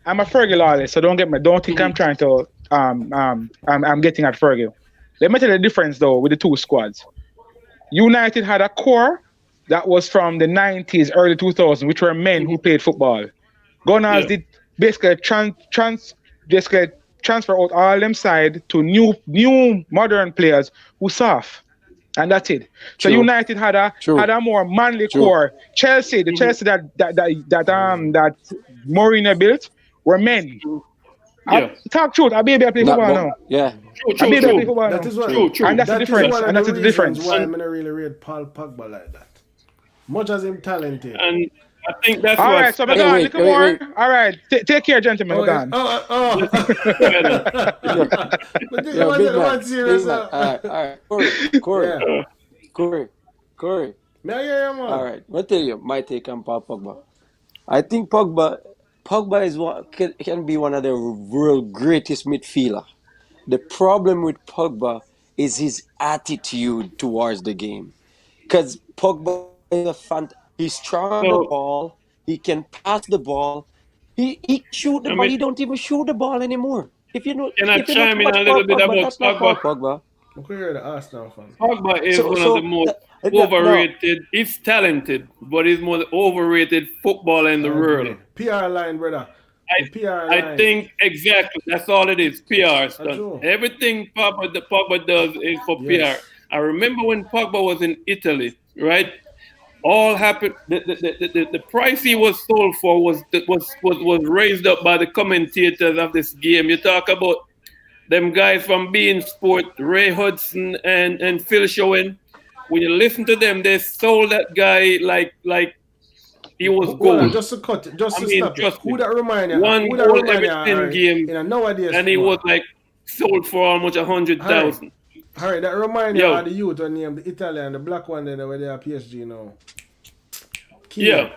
Speaker 2: I'm a Fergie loyalist, so don't think I'm trying to I'm getting at Fergie. Let me tell you the difference though with the two squads. United had a core that was from the 90s, early 2000s, which were men who played football. Gunners did basically transfer out all them side to new modern players who soft. And that's it. So United had a more manly core. Chelsea that Mourinho built were men. Talk truth. I play football now.
Speaker 3: Yeah.
Speaker 4: True.
Speaker 1: That is what.
Speaker 2: And that's the difference. And that's the difference.
Speaker 1: Why I'm not really rate Paul Pogba like that. Much as him talented.
Speaker 4: And I think that's
Speaker 2: all right. So wait. All right. Take care, gentlemen.
Speaker 3: Yo, big man. All right. Corey.
Speaker 1: Man.
Speaker 3: All right. I'll tell you my take on Paul Pogba. I think Pogba is can be one of the world greatest midfielder. The problem with Pogba is his attitude towards the game. Because Pogba is he's strong on the ball. He can pass the ball. He shoot the ball. He don't even shoot the ball anymore.
Speaker 4: Can I chime in a little bit about Pogba?
Speaker 1: I'm clear to ask now, fam.
Speaker 4: Pogba is one of the most
Speaker 3: No.
Speaker 4: overrated. He's talented, but he's more the overrated footballer in
Speaker 1: I
Speaker 4: the world.
Speaker 1: agree. PR line, brother. The PR
Speaker 4: I
Speaker 1: line.
Speaker 4: think exactly that's all it is. PR
Speaker 1: That's
Speaker 4: stunt.
Speaker 1: true.
Speaker 4: Everything Pogba does is for PR.
Speaker 1: Yes.
Speaker 4: I remember when Pogba was in Italy, right? All happened. The price he was sold for was raised up by the commentators of this game. You talk about them guys from Bein Sport, Ray Hudson and Phil Showen. When you listen to them, they sold that guy like he was
Speaker 1: Hold on,
Speaker 4: gold.
Speaker 1: just to cut it, just
Speaker 4: I
Speaker 1: to
Speaker 4: mean,
Speaker 1: stop it.
Speaker 4: trust
Speaker 1: Who
Speaker 4: me.
Speaker 1: that remind you?
Speaker 4: One
Speaker 1: Who that
Speaker 4: goal
Speaker 1: remind
Speaker 4: every
Speaker 1: you,
Speaker 4: 10
Speaker 1: Harry?
Speaker 4: games,
Speaker 1: In a nowadays
Speaker 4: and he was
Speaker 1: squad.
Speaker 4: like sold for almost
Speaker 1: Harry,
Speaker 4: 100,000.
Speaker 1: Harry, that remind you of
Speaker 4: Yo,
Speaker 1: the youth on name, the Italian, the black one there where they are PSG now. Keen.
Speaker 4: yeah.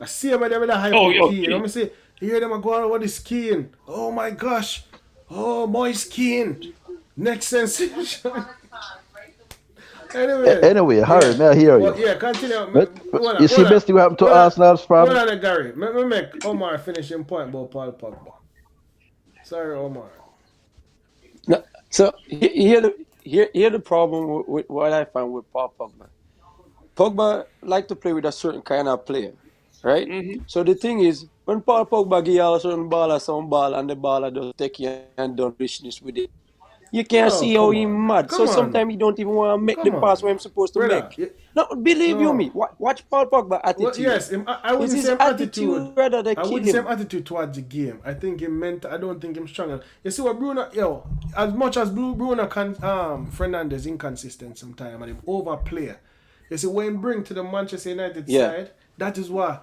Speaker 1: I see him there with a hype
Speaker 4: Oh,
Speaker 1: up
Speaker 4: yo,
Speaker 1: Keen. Let
Speaker 4: King.
Speaker 1: me see, you hear them go on, what is Keen? Oh my gosh. Oh, Moise Keen. Next sensation. Anyway,
Speaker 5: Anyway, Harry,
Speaker 1: yeah.
Speaker 5: may I hear
Speaker 1: Well,
Speaker 5: you?
Speaker 1: yeah, continue.
Speaker 5: But
Speaker 1: Hold on,
Speaker 5: you see,
Speaker 1: hold on.
Speaker 5: best thing happened to
Speaker 1: Hold on.
Speaker 5: Arsenal's
Speaker 1: Hold
Speaker 5: fam.
Speaker 1: on, Gary. Let me make Omar finishing point about Paul Pogba. Sorry, Omar.
Speaker 3: No. So here the problem with what I find with Paul Pogba. Pogba like to play with a certain kind of player, right?
Speaker 4: Hmm.
Speaker 3: So the thing is, when Paul Pogba give you a certain ball or some ball and the ball just take you and done business with it, you can't
Speaker 1: Oh,
Speaker 3: see how
Speaker 1: come
Speaker 3: he
Speaker 1: on.
Speaker 3: mad. So
Speaker 1: Come on.
Speaker 3: sometimes he don't even want to make the
Speaker 1: Come
Speaker 3: pass
Speaker 1: on.
Speaker 3: where I'm supposed to
Speaker 1: Brother.
Speaker 3: make. No, believe you
Speaker 1: No.
Speaker 3: me. Watch Paul Pogba
Speaker 1: Well,
Speaker 3: attitude.
Speaker 1: yes, I
Speaker 3: It's
Speaker 1: wouldn't say
Speaker 3: his
Speaker 1: him attitude.
Speaker 3: attitude rather that
Speaker 1: I
Speaker 3: kill
Speaker 1: wouldn't say him
Speaker 3: him.
Speaker 1: attitude towards the game. I think him meant. I don't think him strong. You see what Bruno, yo, as much as Bruno can, Fernandez inconsistent sometimes and him overplay. You see what him bring to the Manchester United
Speaker 3: Yeah.
Speaker 1: side. That is why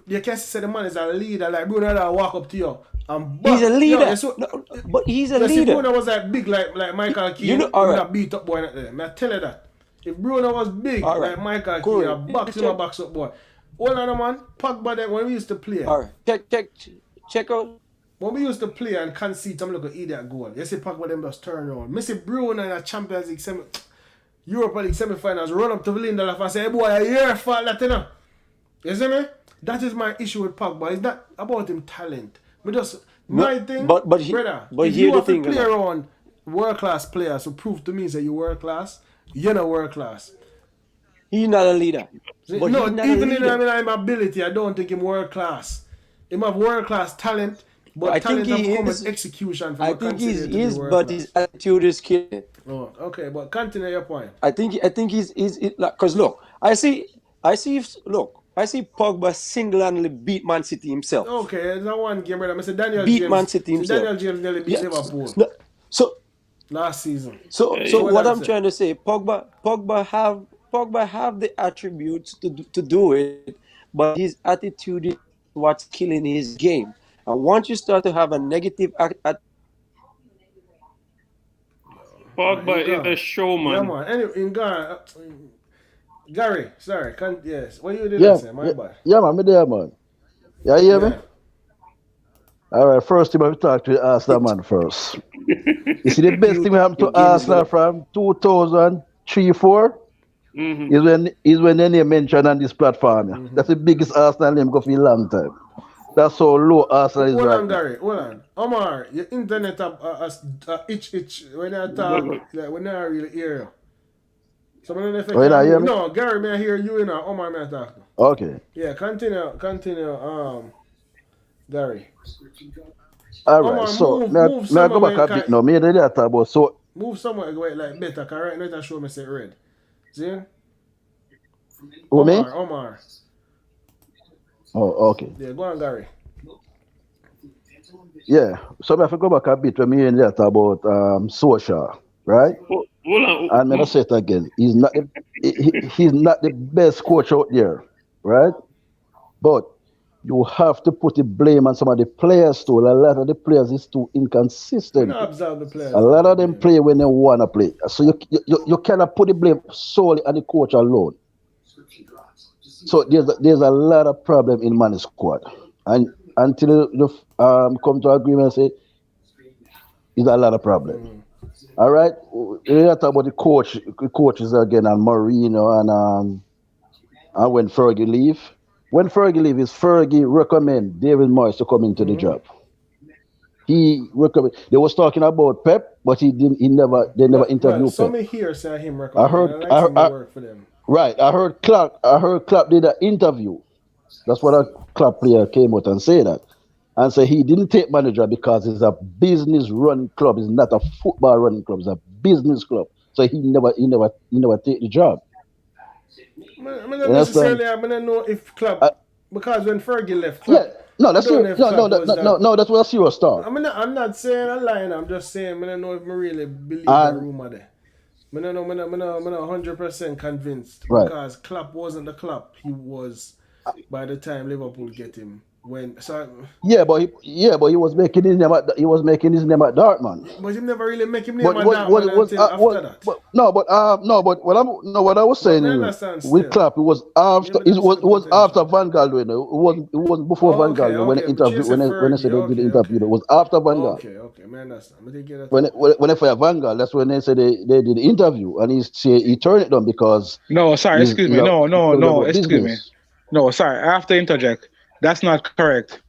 Speaker 1: you can't say the man is a leader like Bruno that walk up to you and
Speaker 3: He's a
Speaker 1: but yo,
Speaker 3: leader. No, but he's a
Speaker 1: you see
Speaker 3: leader.
Speaker 1: Bruno was like big like Michael
Speaker 3: You know,
Speaker 1: Keane.
Speaker 3: all
Speaker 1: He would
Speaker 3: right.
Speaker 1: have beat up boy. I tell you that. If Bruno was big
Speaker 3: All right.
Speaker 1: like Michael Keane,
Speaker 3: Corey,
Speaker 1: I box him a box up boy. Hold on, man. Pogba that when we used to play.
Speaker 3: all right. Check out.
Speaker 1: When we used to play and concede some little idiot goal, you see Pogba them just turn around. Me see Bruno in a Champions League Europa League semi-finals run up to Lindelof and say, hey boy, I hear fault that you know. You see me? That is my issue with Pogba. It's not about him talent. Me just my
Speaker 3: No,
Speaker 1: thing,
Speaker 3: but
Speaker 1: brother.
Speaker 3: but
Speaker 1: If you
Speaker 3: here the
Speaker 1: have to
Speaker 3: thing, you
Speaker 1: play
Speaker 3: know.
Speaker 1: around world class players who prove to me that you world class, you're not world class.
Speaker 3: He's not a leader. But
Speaker 1: No,
Speaker 3: he's not a
Speaker 1: even in
Speaker 3: leader.
Speaker 1: his ability, I don't think him world class. Him have world class talent,
Speaker 3: I
Speaker 1: but
Speaker 3: think
Speaker 1: talent have
Speaker 3: he
Speaker 1: come with
Speaker 3: is.
Speaker 1: execution for
Speaker 3: I
Speaker 1: me
Speaker 3: think
Speaker 1: consider
Speaker 3: he's
Speaker 1: it to be
Speaker 3: is,
Speaker 1: world
Speaker 3: but his
Speaker 1: class.
Speaker 3: attitude is killing it.
Speaker 1: Oh, okay, but continue your point.
Speaker 3: I think he's like, cause look, I see Pogba single-handedly beat Man City himself.
Speaker 1: Okay, there's that one game, brother. I said Daniel
Speaker 3: Beat Man
Speaker 1: James.
Speaker 3: City
Speaker 1: See,
Speaker 3: himself.
Speaker 1: Daniel James nearly beat
Speaker 3: Yeah.
Speaker 1: Liverpool
Speaker 3: No, so
Speaker 1: last season.
Speaker 3: so
Speaker 1: So what
Speaker 3: what
Speaker 1: I'm
Speaker 3: I'm
Speaker 1: saying?
Speaker 3: trying to say, Pogba have the attributes to do it, but his attitude is what's killing his game. And once you start to have a negative
Speaker 1: He
Speaker 4: Pogba is a
Speaker 1: gone. Yeah,
Speaker 4: showman.
Speaker 1: man. Anyway, in gone. Gary, sorry. Yes. What you did I
Speaker 5: Yeah,
Speaker 1: say? My
Speaker 5: yeah,
Speaker 1: bad.
Speaker 5: yeah, man, me there, man. Yeah, you hear me?
Speaker 1: Yeah.
Speaker 5: All right, first thing we have to talk to the Arsenal man first. You see, the best thing we happened
Speaker 3: your
Speaker 5: to
Speaker 3: game is
Speaker 5: Arsenal
Speaker 3: gonna
Speaker 5: from 2003, 4
Speaker 4: Hmm.
Speaker 5: is when their name mentioned on this platform. Yeah. That's the biggest Arsenal name go for a long time. That's how low Arsenal is
Speaker 1: Hold
Speaker 5: right
Speaker 1: on,
Speaker 5: now.
Speaker 1: Gary. Hold on. Omar, your internet itch when I talk like when I really hear you. So when if I
Speaker 5: Oh, you
Speaker 1: can
Speaker 5: not hear
Speaker 1: move.
Speaker 5: me?
Speaker 1: No, Gary may I hear you, you know. Omar may I talk.
Speaker 5: Okay.
Speaker 1: Yeah, continue, Gary.
Speaker 5: All right.
Speaker 1: Omar,
Speaker 5: So
Speaker 1: move
Speaker 5: may I go
Speaker 1: somewhere
Speaker 5: back
Speaker 1: where you
Speaker 5: a bit
Speaker 1: can
Speaker 5: now. Me the talk about so
Speaker 1: move somewhere where like better, cause right now it show me say red. See?
Speaker 5: who me?
Speaker 1: Omar.
Speaker 5: Oh, okay.
Speaker 1: Yeah, go on, Gary.
Speaker 5: Yeah. So me have to go back a bit when me hear that about social, right?
Speaker 4: Hold on.
Speaker 5: And I'm gonna say it again. He's not the best coach out there, right? But you have to put the blame on some of the players too. A lot of the players is too
Speaker 1: We
Speaker 5: inconsistent.
Speaker 1: not observe the
Speaker 5: A
Speaker 1: players
Speaker 5: lot
Speaker 1: them
Speaker 5: of them
Speaker 1: again.
Speaker 5: play when they wanna play. So you cannot put the blame solely on the coach alone. So there's a lot of problem in Man squad, and until the come to agreement, say is a lot of problem. All right, we talk about the coaches again, and Marino, and when Fergie leave. When Fergie leave, is Fergie recommend David Moyes to come into the job. He recommend. They was talking about Pep, but he didn't. He never. They never
Speaker 1: Well,
Speaker 5: interviewed Pep.
Speaker 1: some here say him
Speaker 5: I
Speaker 1: recommend.
Speaker 5: heard.
Speaker 1: I like some work for them.
Speaker 5: Right. I heard Klopp did an interview. That's what a Klopp player came out and said that. And say he didn't take manager because it's a business run club. It's not a football running club. It's a business club. So he never take the job.
Speaker 1: I
Speaker 5: You
Speaker 1: don't
Speaker 5: understand?
Speaker 1: necessarily, I don't know if Klopp,
Speaker 5: Uh,
Speaker 1: because when Fergie left
Speaker 5: yeah.
Speaker 1: Klopp,
Speaker 5: No,
Speaker 1: I
Speaker 5: that's
Speaker 1: don't
Speaker 5: you.
Speaker 1: know if
Speaker 5: No, no,
Speaker 1: Klopp
Speaker 5: that,
Speaker 1: was
Speaker 5: no, no,
Speaker 1: that.
Speaker 5: no. That's what a serious start.
Speaker 1: I'm not saying I'm lying. I'm just saying I don't know if I really believe that
Speaker 5: And
Speaker 1: rumor there. I don't know. I'm not 100% convinced
Speaker 5: right.
Speaker 1: because Klopp wasn't the Klopp he was by the time Liverpool get him. When so,
Speaker 5: But he was making his name at Dortmund.
Speaker 1: but he never really make him name
Speaker 5: But
Speaker 1: a Dartman until after
Speaker 5: what
Speaker 1: that.
Speaker 5: no, but what I was
Speaker 1: But
Speaker 5: saying
Speaker 1: I
Speaker 5: is
Speaker 1: understand
Speaker 5: with
Speaker 1: still.
Speaker 5: Klopp,
Speaker 1: Yeah,
Speaker 5: it
Speaker 1: me see the
Speaker 5: was after
Speaker 1: potential.
Speaker 5: Van Gaal, you know. It wasn't before Van Gaal,
Speaker 1: Okay,
Speaker 5: you know, when they
Speaker 1: okay. But
Speaker 5: interview
Speaker 1: chase it
Speaker 5: when they
Speaker 1: Fergie.
Speaker 5: said they did the
Speaker 1: Okay,
Speaker 5: interview.
Speaker 1: okay.
Speaker 5: It was after Van Gaal.
Speaker 1: Okay. Me understand. I didn't get that
Speaker 5: When
Speaker 1: out.
Speaker 5: they, when they fired Van Gaal, that's when they said they did the interview, and he turned it down because
Speaker 2: No, sorry, excuse
Speaker 5: he's
Speaker 2: me.
Speaker 5: a
Speaker 2: No, no,
Speaker 5: club
Speaker 2: no,
Speaker 5: about
Speaker 2: excuse me.
Speaker 5: business.
Speaker 2: No, sorry, I have to interject. That's not correct.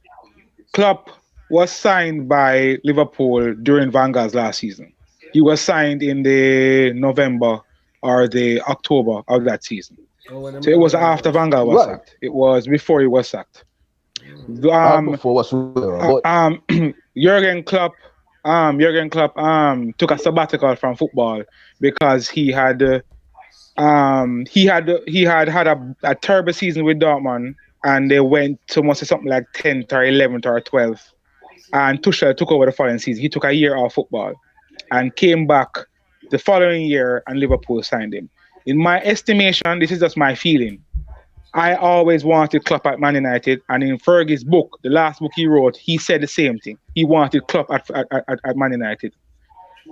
Speaker 2: Klopp was signed by Liverpool during Van Gaal's last season. He was signed in the November or the October of that season.
Speaker 1: Oh, when them
Speaker 2: So it
Speaker 1: Van
Speaker 2: was
Speaker 1: Gaal
Speaker 2: after
Speaker 1: first.
Speaker 2: Van Gaal was
Speaker 5: Right.
Speaker 2: sacked. It was before he was sacked. Um,
Speaker 5: Before was Rivera,
Speaker 2: uh,
Speaker 5: but
Speaker 2: um, Jurgen Klopp, took a sabbatical from football because he had had a terrible season with Dortmund, and they went to must say something like 10th or 11th or 12th. And Tuchel took over the following season. He took a year off football and came back the following year, and Liverpool signed him. In my estimation, this is just my feeling. I always wanted Klopp at Man United, and in Fergie's book, the last book he wrote, he said the same thing. He wanted Klopp at Man United.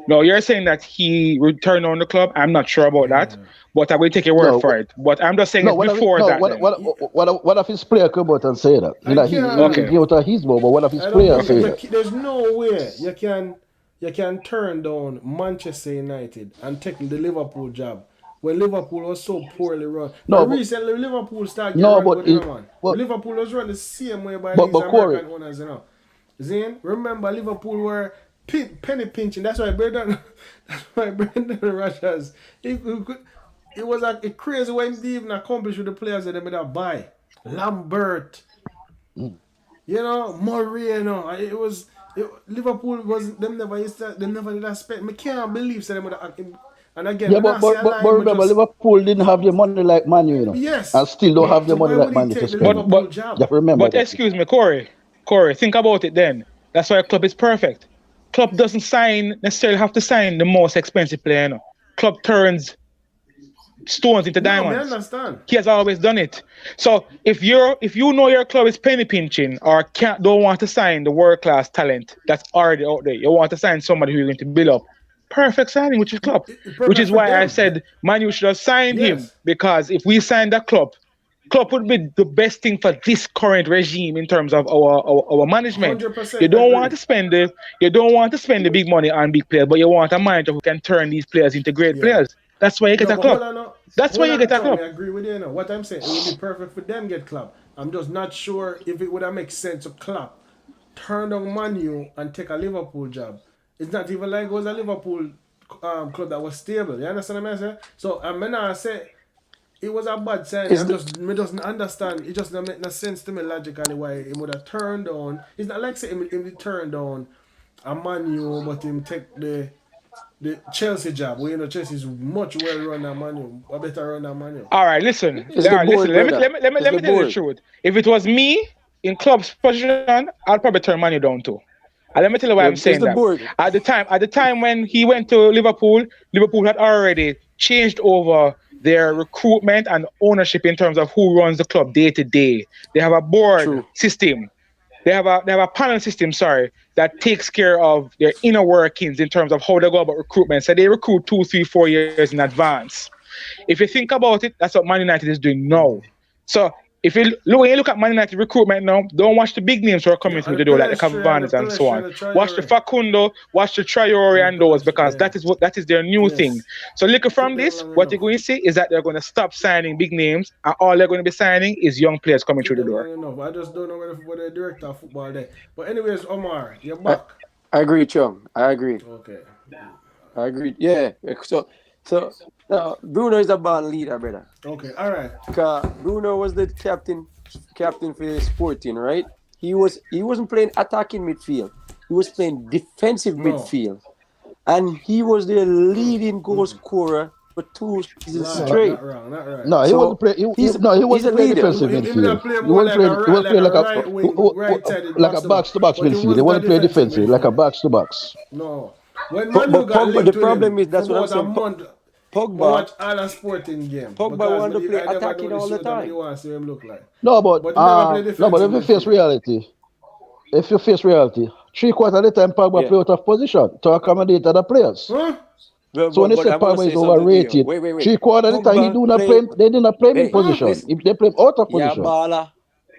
Speaker 2: No, you're saying that he returned on the club. I'm not sure about that,
Speaker 1: Yeah.
Speaker 2: but I will take your word
Speaker 5: no,
Speaker 2: for it. But I'm just saying
Speaker 5: no.
Speaker 2: it's before that then.
Speaker 5: What if his player come out and say that? You
Speaker 1: I
Speaker 5: know, he
Speaker 2: Okay.
Speaker 5: gave it a his ball, but what if his
Speaker 1: I don't
Speaker 5: player
Speaker 1: think
Speaker 5: say that?
Speaker 1: there's no way you can turn down Manchester United and take the Liverpool job when Liverpool was so poorly run. Now
Speaker 5: No, but
Speaker 1: recently Liverpool started get
Speaker 5: no,
Speaker 1: run
Speaker 5: but
Speaker 1: good, you know,
Speaker 5: it,
Speaker 1: man.
Speaker 5: but
Speaker 1: Liverpool was run the same way by
Speaker 5: but
Speaker 1: these
Speaker 5: but Corey,
Speaker 1: American owners, you know. Zane, remember Liverpool were penny pinching. That's why Brendan, that's why Brendan Rodgers, it was like a crazy what he even accomplished with the players that they made up buy. Lambert, Moreno. Liverpool was them never used to, them never did that spend. Me can't believe so them would have and again,
Speaker 5: yeah,
Speaker 1: me not say a lie,
Speaker 5: but
Speaker 1: me
Speaker 5: remember,
Speaker 1: just
Speaker 5: Liverpool didn't have the money like Man U, and
Speaker 1: yes.
Speaker 5: still don't have the
Speaker 1: So
Speaker 5: money
Speaker 1: why
Speaker 5: like
Speaker 1: would he
Speaker 5: Man U to
Speaker 1: take the
Speaker 5: spend.
Speaker 2: But
Speaker 1: Liverpool
Speaker 2: but
Speaker 5: You
Speaker 1: job?
Speaker 5: have to remember
Speaker 2: but
Speaker 5: that.
Speaker 2: excuse me, Corey. Corey, think about it then. That's why Club is perfect. Club doesn't necessarily have to sign the most expensive player. You know. Club turns stones into
Speaker 1: No, me
Speaker 2: diamonds.
Speaker 1: understand.
Speaker 2: He has always done it. So if you know your club is penny pinching or don't want to sign the world class talent that's already out there, you want to sign somebody who's going to build up. Perfect signing, which is club. Which
Speaker 1: Perfect
Speaker 2: is
Speaker 1: for
Speaker 2: why I
Speaker 1: them.
Speaker 2: said Man U should have signed him
Speaker 1: Yes.
Speaker 2: because if we sign that club would be the best thing for this current regime in terms of our management. You
Speaker 1: 100%
Speaker 2: don't want
Speaker 1: agree.
Speaker 2: to spend the big money on big players, but you want a manager who can turn these players into great
Speaker 1: Yeah.
Speaker 2: players. That's why you get
Speaker 1: No,
Speaker 2: a
Speaker 1: but hold
Speaker 2: club.
Speaker 1: on, no.
Speaker 2: That's why
Speaker 1: Hold
Speaker 2: you
Speaker 1: on,
Speaker 2: get a
Speaker 1: Chung, me
Speaker 2: club.
Speaker 1: agree with you. What I'm saying, it would be perfect for them get club. I'm just not sure if it would have make sense to club, turn down Manu and take a Liverpool job. It's not even like it was a Liverpool club that was stable. You understand what I'm saying? So I'm not say it was a bad signing.
Speaker 3: Is
Speaker 1: Me doesn't understand. It just don't make no sense to me logically why he would have turned on. It's not like say him turned on a Manu, but him take the Chelsea job. Well, Chelsea's much well run than Manu, a better run than Manu.
Speaker 2: All right, listen.
Speaker 3: is
Speaker 2: All
Speaker 3: the
Speaker 2: right, listen.
Speaker 3: board,
Speaker 2: Let me
Speaker 3: brother?
Speaker 2: let me let me,
Speaker 3: Is
Speaker 2: let
Speaker 3: the
Speaker 2: me tell you the
Speaker 3: board?
Speaker 2: truth. If it was me in club's position, I'd probably turn Manu down too. And let me tell you why I'm
Speaker 3: Is
Speaker 2: saying
Speaker 3: the
Speaker 2: that.
Speaker 3: board?
Speaker 2: At the time when he went to Liverpool had already changed over their recruitment and ownership in terms of who runs the club day to day. They have a board
Speaker 3: True.
Speaker 2: system. They have a panel system, sorry, that takes care of their inner workings in terms of how they go about recruitment. So they recruit 2, 3, 4 years in advance. If you think about it, that's what Man United is doing now. So if you look when you look at Man United recruitment now, don't watch the big names who are
Speaker 1: Yeah,
Speaker 2: coming through the door like the Cavani's and so on.
Speaker 1: The
Speaker 2: Watch the
Speaker 1: Traore,
Speaker 2: Facundo, watch the Traore
Speaker 1: and the
Speaker 2: and those
Speaker 1: Pelestri,
Speaker 2: because
Speaker 1: yeah.
Speaker 2: that is their new thing.
Speaker 1: Yes.
Speaker 2: So look
Speaker 1: Took
Speaker 2: from
Speaker 1: them
Speaker 2: this,
Speaker 1: long
Speaker 2: what you're
Speaker 1: enough.
Speaker 2: going to see is that they're going to stop signing big names and all they're going to be signing is young players coming
Speaker 1: Took
Speaker 2: through the
Speaker 1: them
Speaker 2: door.
Speaker 1: long enough. I just don't know whether the director of football there. But anyways, Omar, you're
Speaker 3: I,
Speaker 1: back.
Speaker 3: I agree, Chung. I agree.
Speaker 1: Okay.
Speaker 3: I agree. Yeah. So So Bruno is a born leader, brother.
Speaker 1: Okay, all right.
Speaker 3: Cause Bruno was the captain for Sporting, right? He wasn't playing attacking midfield. He was playing defensive
Speaker 1: No,
Speaker 3: midfield, and he was the leading goal scorer for 2 seasons
Speaker 1: lie,
Speaker 3: straight.
Speaker 1: not wrong, not right.
Speaker 5: No, he wasn't
Speaker 3: So
Speaker 5: play.
Speaker 3: he's
Speaker 5: He
Speaker 3: he's a
Speaker 5: wasn't playing
Speaker 3: leader.
Speaker 5: defensive
Speaker 1: Him not
Speaker 5: midfield.
Speaker 1: play
Speaker 5: He
Speaker 1: more
Speaker 5: wasn't playing. He wasn't
Speaker 1: like
Speaker 5: playing
Speaker 1: a
Speaker 5: like
Speaker 1: right wing, right sided
Speaker 5: like a
Speaker 1: box to
Speaker 5: box
Speaker 1: box, but he
Speaker 5: midfield. He
Speaker 1: wasn't a
Speaker 5: wasn't playing
Speaker 1: defensive
Speaker 5: defensive like a
Speaker 1: midfielder.
Speaker 5: box to box.
Speaker 1: No. When
Speaker 3: But,
Speaker 1: Manu
Speaker 3: but
Speaker 1: got
Speaker 3: Pogba,
Speaker 1: linked
Speaker 3: the
Speaker 1: with him
Speaker 3: problem is
Speaker 1: for
Speaker 3: that's what I'm
Speaker 1: about a
Speaker 3: saying.
Speaker 1: month, I
Speaker 3: Pogba,
Speaker 1: watch all a sporting game
Speaker 3: Pogba
Speaker 1: because
Speaker 3: wanted to play
Speaker 1: I never
Speaker 3: attacking
Speaker 1: know the
Speaker 3: all the
Speaker 1: suit and
Speaker 3: time.
Speaker 1: you want to see him look like.
Speaker 5: No,
Speaker 1: But he never played
Speaker 5: no, but
Speaker 1: defensive
Speaker 5: if you face
Speaker 1: midfield.
Speaker 5: reality, if you face reality, 3/4 of the time Pogba
Speaker 3: Yeah.
Speaker 5: play out of position to accommodate other players.
Speaker 1: Huh?
Speaker 5: So when they
Speaker 3: But
Speaker 5: say
Speaker 3: I want to
Speaker 5: Pogba
Speaker 3: say
Speaker 5: is
Speaker 3: something to you.
Speaker 5: overrated,
Speaker 3: Wait.
Speaker 5: 3/4 of the time he
Speaker 3: Pogba
Speaker 5: do not play.
Speaker 3: play.
Speaker 5: They do not play him in
Speaker 3: Hey,
Speaker 5: position.
Speaker 3: listen.
Speaker 5: If they play him out of
Speaker 3: You're a
Speaker 5: position.
Speaker 3: baller.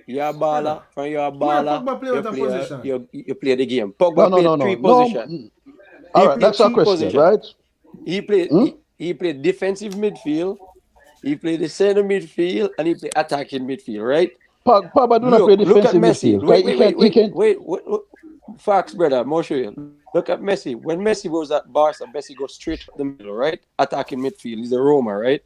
Speaker 3: You're a
Speaker 1: Brother.
Speaker 3: baller. From you're a
Speaker 1: Where
Speaker 3: baller,
Speaker 1: Pogba play
Speaker 3: you
Speaker 1: out of
Speaker 3: play
Speaker 1: position?
Speaker 3: you play the game.
Speaker 5: No,
Speaker 3: Pogba
Speaker 5: no,
Speaker 3: played
Speaker 5: no, no,
Speaker 3: three
Speaker 5: no.
Speaker 3: positions.
Speaker 5: All
Speaker 3: He
Speaker 5: right,
Speaker 3: played
Speaker 5: that's a
Speaker 3: three
Speaker 5: question,
Speaker 3: positions.
Speaker 5: right?
Speaker 3: He played
Speaker 5: Hmm?
Speaker 3: he played defensive midfield. He played the center midfield and he played attacking midfield. Right?
Speaker 5: Pogba do not play
Speaker 3: Look at
Speaker 5: defensive
Speaker 3: Messi.
Speaker 5: midfield. 'Cause he can.
Speaker 3: Wait. Facts, brother. I'm gonna show you. Look at Messi. When Messi was at Barca, Messi goes straight up the middle, right? Attacking midfield. He's a Roma, right?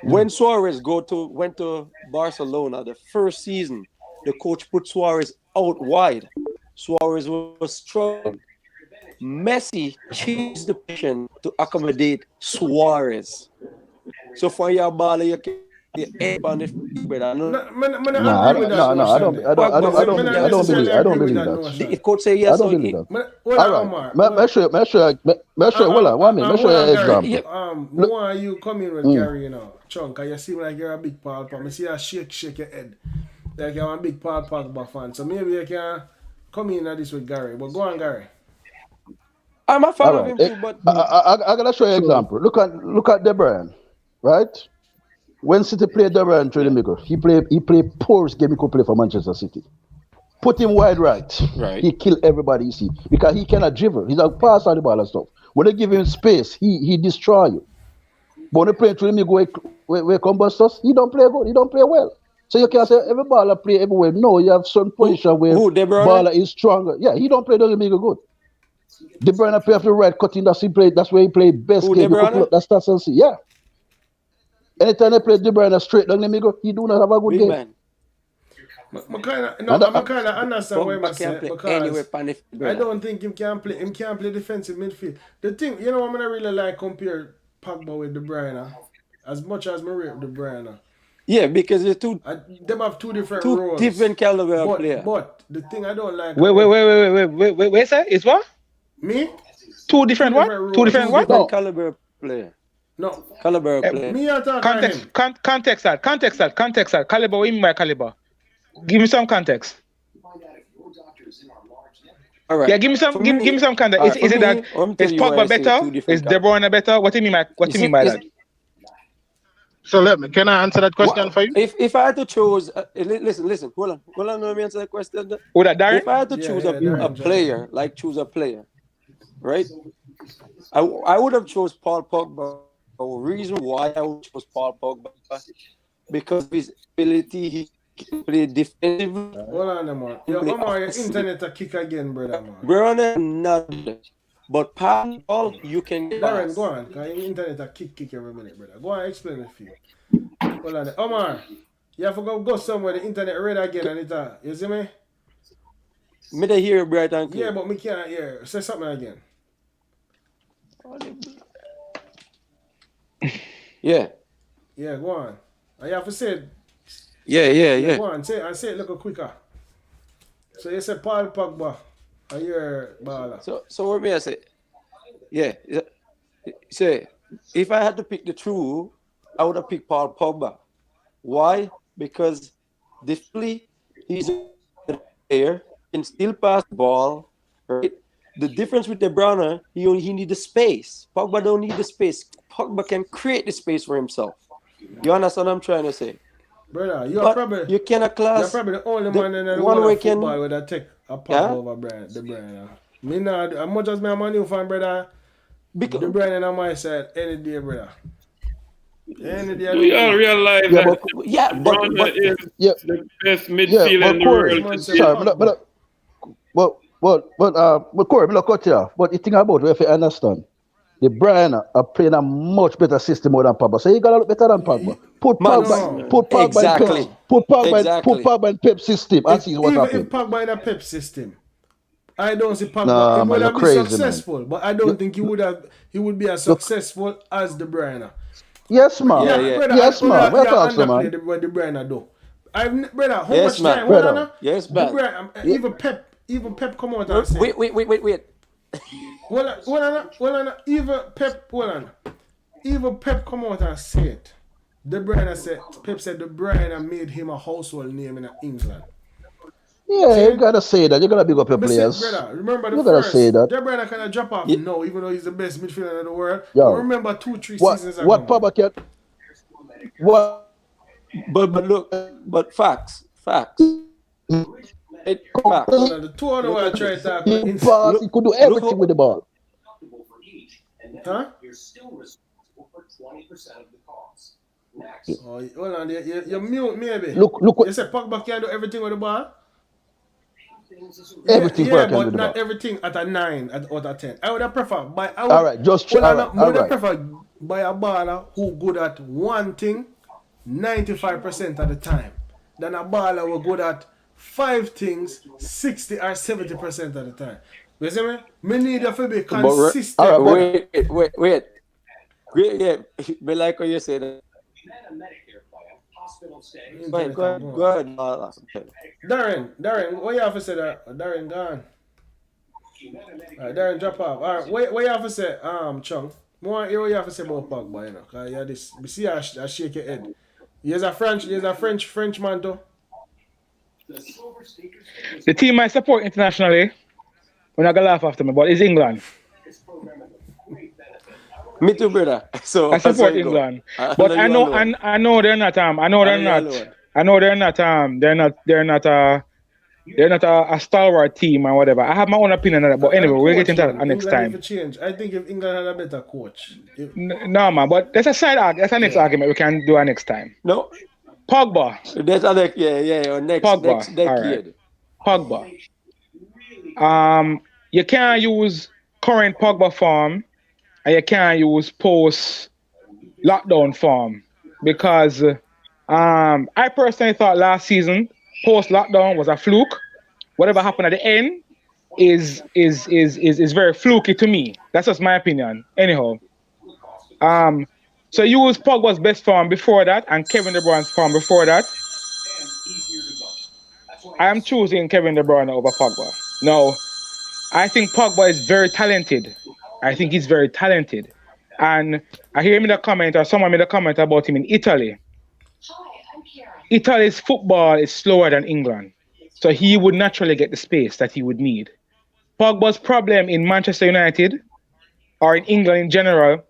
Speaker 3: When Suarez went to Barcelona the first season, the coach put Suarez out wide. Suarez was struggling. Messi changed the position to accommodate Suarez. So for your ball, you can help on the field, brother.
Speaker 1: No,
Speaker 5: No,
Speaker 1: I agree with that
Speaker 5: no, I
Speaker 1: notion
Speaker 5: don't,
Speaker 1: there.
Speaker 3: Pogba was
Speaker 1: I
Speaker 3: yeah.
Speaker 1: not necessarily
Speaker 5: I don't
Speaker 1: agree with
Speaker 5: believe
Speaker 1: that
Speaker 5: that.
Speaker 3: The
Speaker 1: notion.
Speaker 3: coach say
Speaker 5: I
Speaker 3: yes,
Speaker 5: don't
Speaker 3: so
Speaker 5: believe that.
Speaker 1: Hold
Speaker 5: All
Speaker 1: on,
Speaker 5: right,
Speaker 1: Omar.
Speaker 5: me show you. Me show
Speaker 1: Hold
Speaker 5: you
Speaker 1: on,
Speaker 5: an
Speaker 1: Gary.
Speaker 3: yeah.
Speaker 5: example.
Speaker 1: More you come in with
Speaker 5: Mm.
Speaker 1: Gary, you know. Chung, cause you seem like you're a big Paul Pogba. I see you shake your head. Like you're a big Paul Pogba fan. So maybe you can come in at this with Gary. But go on, Gary.
Speaker 3: I'm a fan
Speaker 5: All
Speaker 3: of
Speaker 5: right,
Speaker 3: him too, but
Speaker 5: I gotta show you an example. Look at De Bruyne, right? When City played De Bruyne through the middle, he played poorest game he could play for Manchester City. Put him wide right,
Speaker 3: right.
Speaker 5: he kill everybody you see because he cannot dribble. He's a pass on the ball and stuff. When they give him space, he destroy you. But when they play through the middle where combustors, he don't play good. He don't play well. So you can't say every baller play everywhere. No, you have certain position where
Speaker 3: Who De Bruyne?
Speaker 5: baller is stronger. Yeah, he don't play the middle good. De Bruyne play off the right cutting. That's where he play best
Speaker 3: Who
Speaker 5: game.
Speaker 3: De
Speaker 5: You could pull
Speaker 3: Bruyne?
Speaker 5: up that stats and see. Yeah. Anytime they play De Bruyne straight down the middle, he do not have a good
Speaker 3: Big
Speaker 5: game.
Speaker 3: man.
Speaker 1: I'm kind of
Speaker 5: And
Speaker 1: understand what
Speaker 3: Pogba
Speaker 1: you
Speaker 3: can
Speaker 1: say
Speaker 3: play
Speaker 1: because
Speaker 3: anywhere on the field,
Speaker 1: I
Speaker 3: brother.
Speaker 1: don't think him can play defensive midfield. The thing, you know, I'm gonna really like compare Pogba with De Bruyne as much as I rate De Bruyne.
Speaker 3: Yeah, because it's
Speaker 1: Them have two different
Speaker 3: two
Speaker 1: roles.
Speaker 3: different caliber of player.
Speaker 1: But the thing I don't like
Speaker 2: Wait, sir. It's what?
Speaker 1: me
Speaker 2: Two different what?
Speaker 1: roles.
Speaker 2: Two different
Speaker 3: Two
Speaker 2: what?
Speaker 3: different
Speaker 5: No.
Speaker 3: caliber of player.
Speaker 1: No,
Speaker 3: Caliber of player.
Speaker 1: me are talking him.
Speaker 2: Context that. Caliber, what do you mean by caliber? Give me some context.
Speaker 3: All right.
Speaker 2: Yeah, give me some context.
Speaker 3: all right,
Speaker 2: Is
Speaker 3: for
Speaker 2: it that
Speaker 3: me, I'm
Speaker 2: is
Speaker 3: telling you why I
Speaker 2: Pogba
Speaker 3: say
Speaker 2: better?
Speaker 3: two different
Speaker 2: Is De Bruyne better? What do you mean by that?
Speaker 6: So can I answer that question for you?
Speaker 3: If I had to choose, listen, hold on, let me answer the question.
Speaker 2: Who that, Darren?
Speaker 3: If I had to choose a
Speaker 1: Darren,
Speaker 3: player, right? I would have chose Paul Pogba. The reason why I would choose Paul Pogba because of his ability, he can play defensively.
Speaker 1: Hold on, man. Yo, Omar, your internet a kick again, brother, man.
Speaker 3: Brother, not but Paul, you can get
Speaker 1: Darren,
Speaker 3: pass.
Speaker 1: go on. Cause your internet a kick every minute, brother. Go on, explain it for you. Hold on, Omar. You have to go somewhere. The internet red again, and it. You see me?
Speaker 3: Me to hear it bright and clear.
Speaker 1: Yeah, but me can't hear. Say something again.
Speaker 3: Yeah.
Speaker 1: Yeah, go on. And you have to say it.
Speaker 3: Yeah.
Speaker 1: Go on, say it a little quicker. So you said Paul Pogba, and you're baller.
Speaker 3: So what may I say? Yeah. Say, if I had to pick the two, I would have picked Paul Pogba. Why? Because definitely he's a player, can still pass the ball, right? The difference with De Bruyne, he need the space. Pogba don't need the space. Pogba can create the space for himself. You understand what I'm trying to say?
Speaker 1: Brother,
Speaker 3: But
Speaker 1: you're
Speaker 3: you cannot class
Speaker 1: probably the only
Speaker 3: the
Speaker 1: man in the
Speaker 3: one
Speaker 1: world
Speaker 3: way
Speaker 1: of
Speaker 3: can-
Speaker 1: football with a take a Pogba
Speaker 3: Yeah?
Speaker 1: over De Bruyne. Me not, as much as me a Man U fan, brother,
Speaker 3: because
Speaker 1: De Bruyne on my side any day, brother. Any day.
Speaker 4: We all realize
Speaker 5: Yeah,
Speaker 4: that
Speaker 5: but
Speaker 4: Bruyne is
Speaker 5: yeah,
Speaker 4: the best
Speaker 5: yeah,
Speaker 4: midfielder in the
Speaker 5: Corey.
Speaker 4: world.
Speaker 5: Sorry, but Corey, me look cut you off. But the thing about it, if you understand, De Bruyne are playing a much better system more than Pogba. So he got to look better than Pogba. Put
Speaker 3: Man,
Speaker 5: Pogba, put Pogba in Pep,
Speaker 3: exactly.
Speaker 5: put
Speaker 3: Exactly.
Speaker 5: Pogba in Pep system and see what
Speaker 1: Even
Speaker 5: happens.
Speaker 1: if Pogba in a Pep system, I don't see Pogba.
Speaker 5: Nah,
Speaker 1: He
Speaker 5: man,
Speaker 1: would
Speaker 5: you're
Speaker 1: have been
Speaker 5: crazy, man.
Speaker 1: successful, but I don't think he would be as
Speaker 5: Look,
Speaker 1: successful as De Bruyne.
Speaker 5: yes, man.
Speaker 3: Yeah,
Speaker 1: Yeah,
Speaker 3: yeah.
Speaker 1: brother,
Speaker 5: Yes, man. We're talking,
Speaker 1: underplay
Speaker 5: man.
Speaker 1: what De Bruyne do. Brother, how
Speaker 3: Yes,
Speaker 1: much
Speaker 3: man.
Speaker 1: time? Hold on,
Speaker 5: Brother.
Speaker 1: now.
Speaker 3: Yes,
Speaker 1: De
Speaker 3: man.
Speaker 1: Bruyne,
Speaker 5: Yeah.
Speaker 1: even Pep come out and say,
Speaker 3: Wait.
Speaker 1: hold on, even Pep come out and say it. Pep said De Bruyne made him a household name in England.
Speaker 5: Yeah, you gotta say that. You gotta big up your
Speaker 1: But
Speaker 5: players.
Speaker 1: brother, remember the
Speaker 5: You gotta say
Speaker 1: first.
Speaker 5: that.
Speaker 1: De Bruyne kind of drop off
Speaker 3: Yeah.
Speaker 1: now, even though he's the best midfielder in the world. But
Speaker 5: Yo,
Speaker 1: remember 2-3
Speaker 5: what
Speaker 1: seasons ago,
Speaker 5: what
Speaker 1: man.
Speaker 5: Pogba can what
Speaker 3: But look, but facts. It facts.
Speaker 1: Hold on, the 200
Speaker 3: Look
Speaker 1: I
Speaker 3: at
Speaker 1: try to
Speaker 3: this.
Speaker 1: talk
Speaker 5: he
Speaker 1: with
Speaker 5: pass, he could do
Speaker 3: Look
Speaker 5: everything with the ball.
Speaker 1: huh? Oh, hold on, you mute maybe.
Speaker 5: Look
Speaker 1: You
Speaker 5: what
Speaker 1: said Pogba can do everything with the ball?
Speaker 5: everything
Speaker 1: Yeah,
Speaker 5: Pogba can do
Speaker 1: but
Speaker 5: with the
Speaker 1: not
Speaker 5: ball.
Speaker 1: everything at a 9 out of 10. I would have preferred
Speaker 5: All right, just
Speaker 1: hold
Speaker 5: all
Speaker 1: on,
Speaker 5: right,
Speaker 1: I
Speaker 5: all
Speaker 1: would have
Speaker 5: right.
Speaker 1: preferred by a baller who good at one thing 95% of the time than a baller who good at 5 things 60 or 70% of the time. You see me? Me need you to be
Speaker 3: But
Speaker 1: consistent,
Speaker 5: All right, but
Speaker 1: brother.
Speaker 3: wait. Yeah, me like what you said.
Speaker 1: Internet
Speaker 3: Go
Speaker 1: are
Speaker 3: ahead.
Speaker 1: going.
Speaker 3: Go ahead.
Speaker 1: Darren, what you have to say that? Darren gone. Alright, Darren drop off. Alright, what you have to say, Chung? More hear what you have to say about Pogba, you know. Cause you this we see I shake your head. He's a French man too.
Speaker 2: The team I support internationally, we're not gonna laugh after me, but it's England.
Speaker 3: Me too, brother. So
Speaker 2: I
Speaker 3: that's how
Speaker 2: support
Speaker 3: you go.
Speaker 2: England,
Speaker 3: I
Speaker 2: but
Speaker 3: know you alone.
Speaker 2: I know they're not.
Speaker 3: I know you alone.
Speaker 2: They're not a stalwart team or whatever. I have my own opinion on that, but anyway,
Speaker 1: And
Speaker 2: we'll get
Speaker 1: coach,
Speaker 2: into
Speaker 1: man.
Speaker 2: that next
Speaker 1: England need to
Speaker 2: time.
Speaker 1: change. I think if England had a better coach.
Speaker 2: No, man, but that's a side argument. That's a next argument we can do next time.
Speaker 3: No,
Speaker 2: Pogba,
Speaker 3: that's other. Yeah. Or next
Speaker 2: Pogba. All right,
Speaker 3: decade.
Speaker 2: Pogba. You can't use current Pogba form and you can't use post lockdown form because I personally thought last season post lockdown was a fluke. Whatever happened at the end is very fluky to me. That's just my opinion. Anyhow, so you use Pogba's best form before that and Kevin De Bruyne's form before that. I am choosing Kevin De Bruyne over Pogba. No, I think Pogba is very talented. I think he's very talented. And I hear him in the comment, or someone made a comment about him in Italy. Italy's football is slower than England. So he would naturally get the space that he would need. Pogba's problem in Manchester United, or in England in general,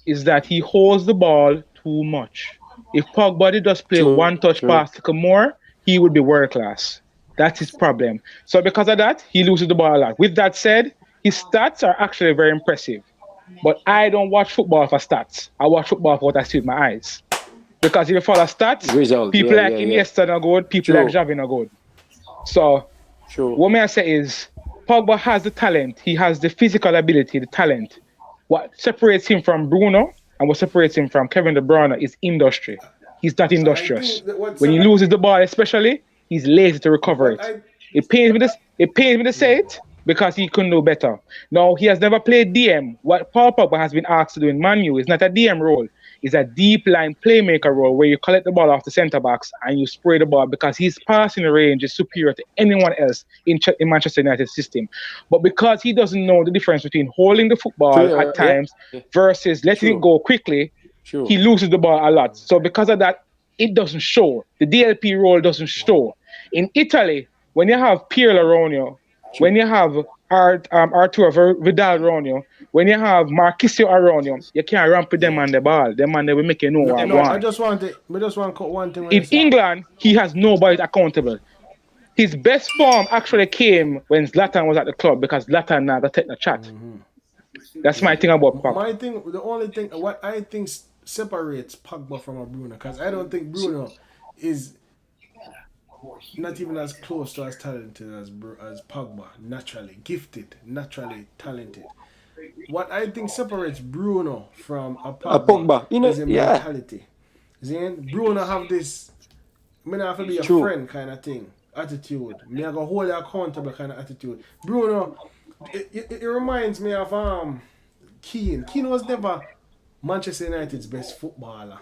Speaker 2: is that he holds the ball too much. If Pogba did just play one touch
Speaker 3: True.
Speaker 2: pass more, he would be world class. That's his problem. So because of that, he loses the ball a lot. With that said, his stats are actually very impressive. But I don't watch football for stats. I watch football for what I see with my eyes. Because if you follow stats,
Speaker 3: Result.
Speaker 2: people
Speaker 3: Yeah,
Speaker 2: like
Speaker 3: yeah.
Speaker 2: Iniesta are good, people
Speaker 3: True.
Speaker 2: like Xavi are good. So
Speaker 3: True.
Speaker 2: what may I say is, Pogba has the talent. He has the physical ability, the talent. What separates him from Bruno and what separates him from Kevin De Bruyne is industry. He's not industrious. When he loses the ball, especially, he's lazy to recover it. It pains me to say it because he couldn't do better. No, he has never played DM. What Paul Pogba has been asked to do in Man U is not a DM role. It's a deep line playmaker role where you collect the ball off the centre backs and you spray the ball because his passing range is superior to anyone else in Manchester United system. But because he doesn't know the difference between holding the football at times versus letting it go quickly, he loses the ball a lot. So because of that, it doesn't show. The DLP role doesn't show. In Italy, when you have Pirlo around you, when you have Arturo Vidal around you, when you have Marquisio around you, you can't ramp with them on the ball. Them man, they will make you know what I want.
Speaker 1: I just want to cut one thing.
Speaker 2: In England, he has nobody accountable. His best form actually came when Zlatan was at the club because Zlatan now got take the chat. That's my thing about Pogba.
Speaker 1: The only thing, what I think separates Pogba from a Bruno, because I don't think Bruno is not even as close to as talented as Pogba. Naturally gifted, naturally talented. what I think separates Bruno from a
Speaker 3: A
Speaker 1: Pogba
Speaker 3: Pogba.
Speaker 1: is a
Speaker 3: Yeah,
Speaker 1: mentality. See, Bruno have this me not have to be a
Speaker 3: true.
Speaker 1: friend kind of thing. Attitude. Me I go hold you accountable kind of attitude. Bruno, it reminds me of Keane. Keane was never Manchester United's best footballer.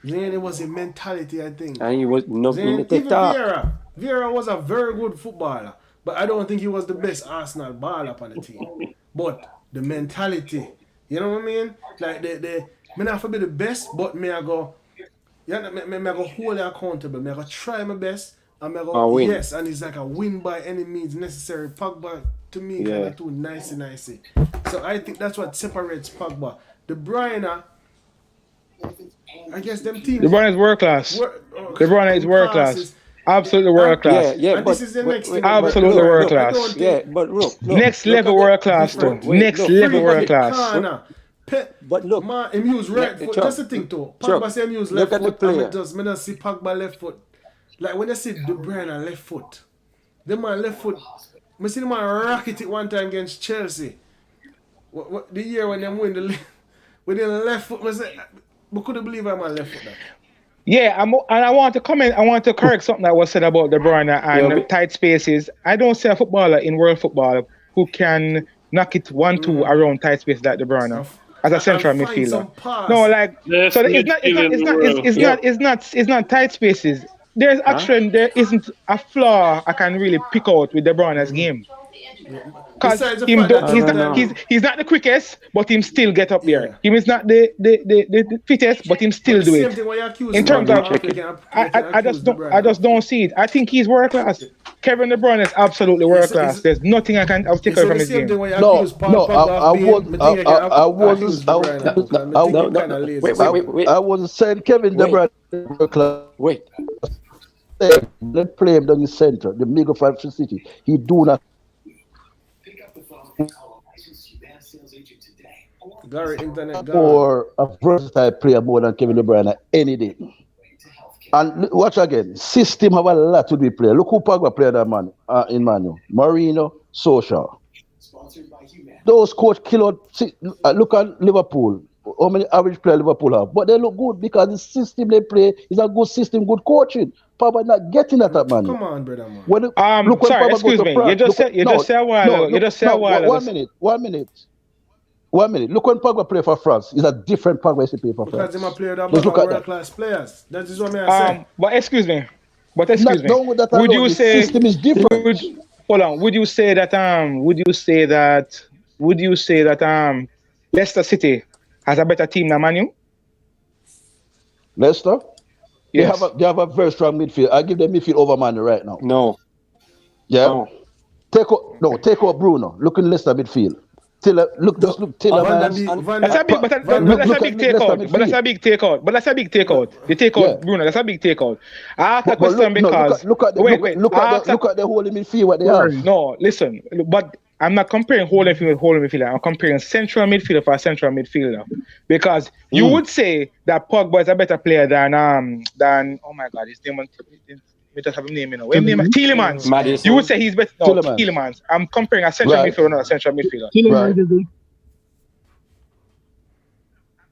Speaker 1: Then it was a mentality, I think.
Speaker 3: And he was no
Speaker 1: Then
Speaker 3: take
Speaker 1: even
Speaker 3: talk.
Speaker 1: Vieira. Vieira was a very good footballer. But I don't think he was the best Arsenal baller on the team. But the mentality, you know what I mean? Like the me not for be the best, but me I go yeah, me I go hold you accountable. Me I go try my best. And me I go,
Speaker 3: And win.
Speaker 1: yes, and it's like a win by any means necessary. Pogba, to me, kind
Speaker 3: Yeah.
Speaker 1: of too nicey nicey. So I think that's what separates Pogba. De Bruyne, I guess them
Speaker 2: De
Speaker 1: teams
Speaker 2: Bruyne is world class.
Speaker 1: were
Speaker 2: De Bruyne is
Speaker 1: in
Speaker 2: world class.
Speaker 1: passes.
Speaker 2: Absolutely
Speaker 1: And
Speaker 2: world
Speaker 3: Yeah,
Speaker 2: class.
Speaker 3: yeah,
Speaker 1: and this
Speaker 3: but
Speaker 1: is the
Speaker 3: wait,
Speaker 1: next
Speaker 3: wait,
Speaker 1: thing with
Speaker 3: but
Speaker 1: De
Speaker 2: Absolutely
Speaker 3: look,
Speaker 2: world
Speaker 1: Bruyne.
Speaker 3: look,
Speaker 1: I
Speaker 2: class.
Speaker 1: don't
Speaker 3: yeah,
Speaker 1: think
Speaker 3: but look,
Speaker 2: Next
Speaker 1: look
Speaker 2: level
Speaker 1: at the
Speaker 2: world class
Speaker 1: different
Speaker 2: though.
Speaker 3: wait,
Speaker 2: Next
Speaker 3: look,
Speaker 2: level
Speaker 1: free
Speaker 2: world
Speaker 1: kick,
Speaker 2: class.
Speaker 1: corner.
Speaker 3: but look,
Speaker 1: Him use right foot. That's
Speaker 3: Chuck,
Speaker 1: the thing too.
Speaker 3: Chuck,
Speaker 1: Pogba say him use
Speaker 3: look
Speaker 1: left
Speaker 3: at the
Speaker 1: foot, and
Speaker 3: player.
Speaker 1: me just see Pogba left foot. Like when I see De Bruyne left foot, the man left foot. I see the man rocket it one time against Chelsea. The year when them win the league with the left foot, I say, I couldn't believe I'm on left foot that.
Speaker 2: Yeah, and I want to comment. I want to correct something that was said about De Bruyne
Speaker 3: Yeah,
Speaker 2: and tight spaces. I don't see a footballer in world football who can knock it 1-2 around tight spaces like De Bruyne as a
Speaker 1: And
Speaker 2: central
Speaker 1: find
Speaker 2: midfielder.
Speaker 1: some
Speaker 2: No,
Speaker 1: pass.
Speaker 2: like
Speaker 4: Best
Speaker 2: so
Speaker 4: midfield in the world.
Speaker 3: yeah,
Speaker 2: it's not tight spaces. There's
Speaker 3: huh?
Speaker 2: actually there isn't a flaw I can really pick out with De Bruyne's game.
Speaker 1: Yeah.
Speaker 2: Cause
Speaker 1: Besides the fact that
Speaker 3: I don't know.
Speaker 2: he's not the quickest, but him still get up there.
Speaker 1: yeah.
Speaker 2: Him is not the fittest, but him
Speaker 1: But
Speaker 2: still
Speaker 1: the
Speaker 2: do
Speaker 1: same
Speaker 2: it.
Speaker 1: thing when you accuse
Speaker 2: In
Speaker 1: him of
Speaker 2: terms
Speaker 3: Somebody
Speaker 2: of
Speaker 1: half,
Speaker 3: check it.
Speaker 1: you can accuse De
Speaker 2: I
Speaker 1: Bruyne
Speaker 2: just
Speaker 1: of.
Speaker 2: don't see it. I think he's world class. Kevin De Bruyne is absolutely world class. There's nothing I'll take
Speaker 1: It's
Speaker 2: away
Speaker 1: the
Speaker 2: from his
Speaker 1: same
Speaker 2: game.
Speaker 1: thing when you
Speaker 5: No,
Speaker 1: accuse Paul
Speaker 5: no,
Speaker 1: Pogba of being. I think you can
Speaker 5: I
Speaker 1: accuse
Speaker 5: wasn't,
Speaker 1: De Bruyne too. Because I
Speaker 5: I,
Speaker 1: think
Speaker 3: No,
Speaker 1: him
Speaker 3: no,
Speaker 1: kind of lazy
Speaker 3: wait, wait, wait,
Speaker 1: sometimes.
Speaker 3: wait,
Speaker 5: I wasn't saying Kevin De
Speaker 3: wait,
Speaker 5: Bruyne world class.
Speaker 3: wait.
Speaker 5: They play him down the center, the middle five city. He do not
Speaker 1: Gary, internet gone.
Speaker 5: more a versatile player more than Kevin De Bruyne any day. And watch again, system have a lot to be played. Look who Pogba played that man in Manu. Marino, Social. Those coach kill out. Look at Liverpool. How many average player Liverpool have? But they look good because the system they play is a good system, good coaching. Pogba not getting at Manu.
Speaker 1: Come on, brother man.
Speaker 5: Look when
Speaker 2: Sorry,
Speaker 5: Pogba go
Speaker 2: excuse
Speaker 5: to
Speaker 2: me.
Speaker 5: France. Look when,
Speaker 2: You just
Speaker 5: no,
Speaker 2: said a while
Speaker 5: no,
Speaker 2: ago. You
Speaker 5: look,
Speaker 2: just said a
Speaker 5: no.
Speaker 2: while ago.
Speaker 5: 1 minute, 1 minute. 1 minute. Look when Pogba play for France. It's a different Pogba he play for
Speaker 1: Because them a
Speaker 5: France.
Speaker 1: player that
Speaker 5: Just
Speaker 1: back
Speaker 5: look
Speaker 1: are
Speaker 5: at
Speaker 1: world
Speaker 5: that.
Speaker 1: class players. That is what I say.
Speaker 2: But excuse me.
Speaker 5: Not down with that
Speaker 2: Would
Speaker 5: alone.
Speaker 2: you
Speaker 5: The
Speaker 2: say
Speaker 5: system is different.
Speaker 2: would hold on? Would you say that Leicester City has a better team than Manu?
Speaker 5: Leicester,
Speaker 2: Yes.
Speaker 5: they have a very strong midfield. I give them midfield over Man right now.
Speaker 3: No,
Speaker 5: Yeah.
Speaker 3: no.
Speaker 5: Take out Bruno. Look in Leicester midfield. Just look
Speaker 3: And,
Speaker 1: Van der
Speaker 5: Tillerman.
Speaker 1: Beek,
Speaker 3: and
Speaker 1: Van
Speaker 2: That's
Speaker 1: der,
Speaker 2: a big,
Speaker 1: Van der,
Speaker 2: that's a
Speaker 5: Look
Speaker 2: big
Speaker 5: at Leicester
Speaker 2: takeout. But that's
Speaker 5: midfield.
Speaker 2: a big takeout. But that's a big takeout. The
Speaker 5: Yeah.
Speaker 2: takeout, Bruno. That's a big takeout. I asked that
Speaker 5: But
Speaker 2: question
Speaker 5: look, no,
Speaker 2: because wait. I asked that,
Speaker 5: look at the whole midfield what they have.
Speaker 6: Sorry.
Speaker 2: no. Listen, but I'm not comparing holding midfield with holding midfielder. I'm comparing central midfielder for a central midfielder because you would say that Pogba is a better player than oh my God, his name was. We just have his name, you know. His name is Tielemans. You would
Speaker 3: Madison.
Speaker 2: say he's better. No,
Speaker 5: Tillerman.
Speaker 2: Tielemans. I'm comparing a central
Speaker 5: Right.
Speaker 2: midfielder, not a central midfielder.
Speaker 5: Right.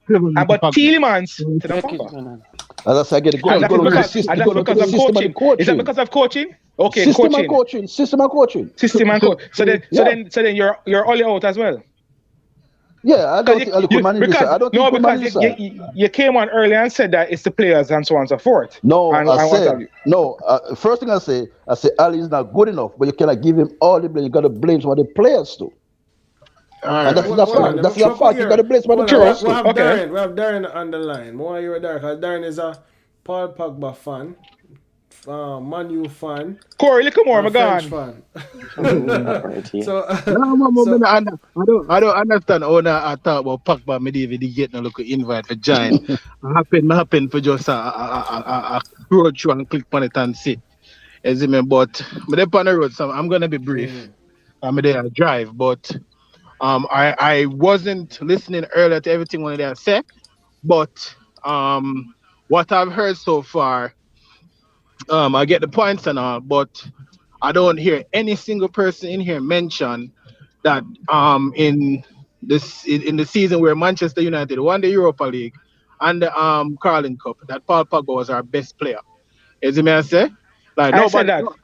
Speaker 2: But Tielemans to the
Speaker 3: Check it.
Speaker 2: Pogba.
Speaker 3: No, no.
Speaker 5: As I say, again,
Speaker 2: And
Speaker 5: it's
Speaker 2: that's
Speaker 5: going to the
Speaker 2: because
Speaker 5: system.
Speaker 2: and
Speaker 5: It's
Speaker 2: that's
Speaker 5: going to
Speaker 2: because
Speaker 5: the
Speaker 2: of
Speaker 5: system and
Speaker 2: coaching.
Speaker 5: the coaching.
Speaker 2: Is that because of coaching? Okay,
Speaker 5: System and
Speaker 2: coaching.
Speaker 5: coaching. System and coaching.
Speaker 2: System and coach.
Speaker 5: Yeah.
Speaker 2: So then you're all out as well.
Speaker 5: Yeah, I don't think Ali could manage this. I don't think he could manage this.
Speaker 2: you came on earlier and said that it's the players and so on and so forth.
Speaker 5: No,
Speaker 2: and
Speaker 5: I
Speaker 2: what have
Speaker 5: said
Speaker 2: you.
Speaker 5: no. First thing I say Ali is not good enough, but you cannot give him all the blame. You got to blame some of the players too, and that's not fact. That's not fact. You got to blame some of the players
Speaker 1: we
Speaker 5: too.
Speaker 1: have
Speaker 2: Okay.
Speaker 1: Darren. We have Darren on the line. Why you there? Because Darren is a Paul Pogba fan, Man U fan,
Speaker 2: Corey, look more,
Speaker 1: and
Speaker 2: I'm
Speaker 1: French
Speaker 2: gone.
Speaker 1: fan.
Speaker 3: Right here.
Speaker 1: So,
Speaker 6: I don't understand how I talk about Pogba. Me David get no look invite for join. I happen for just a scroll through and click on it and sit. As me, but me dey on the road, so I'm gonna be brief. I'm there drive, but I wasn't listening earlier to everything one of them said, but what I've heard so far, I get the points and all, but I don't hear any single person in here mention that in this in the season where Manchester United won the Europa League and the Carling Cup, that Paul Pogba was our best player. Is it me I say? Like
Speaker 2: I said
Speaker 6: nobody.
Speaker 2: that.
Speaker 6: No,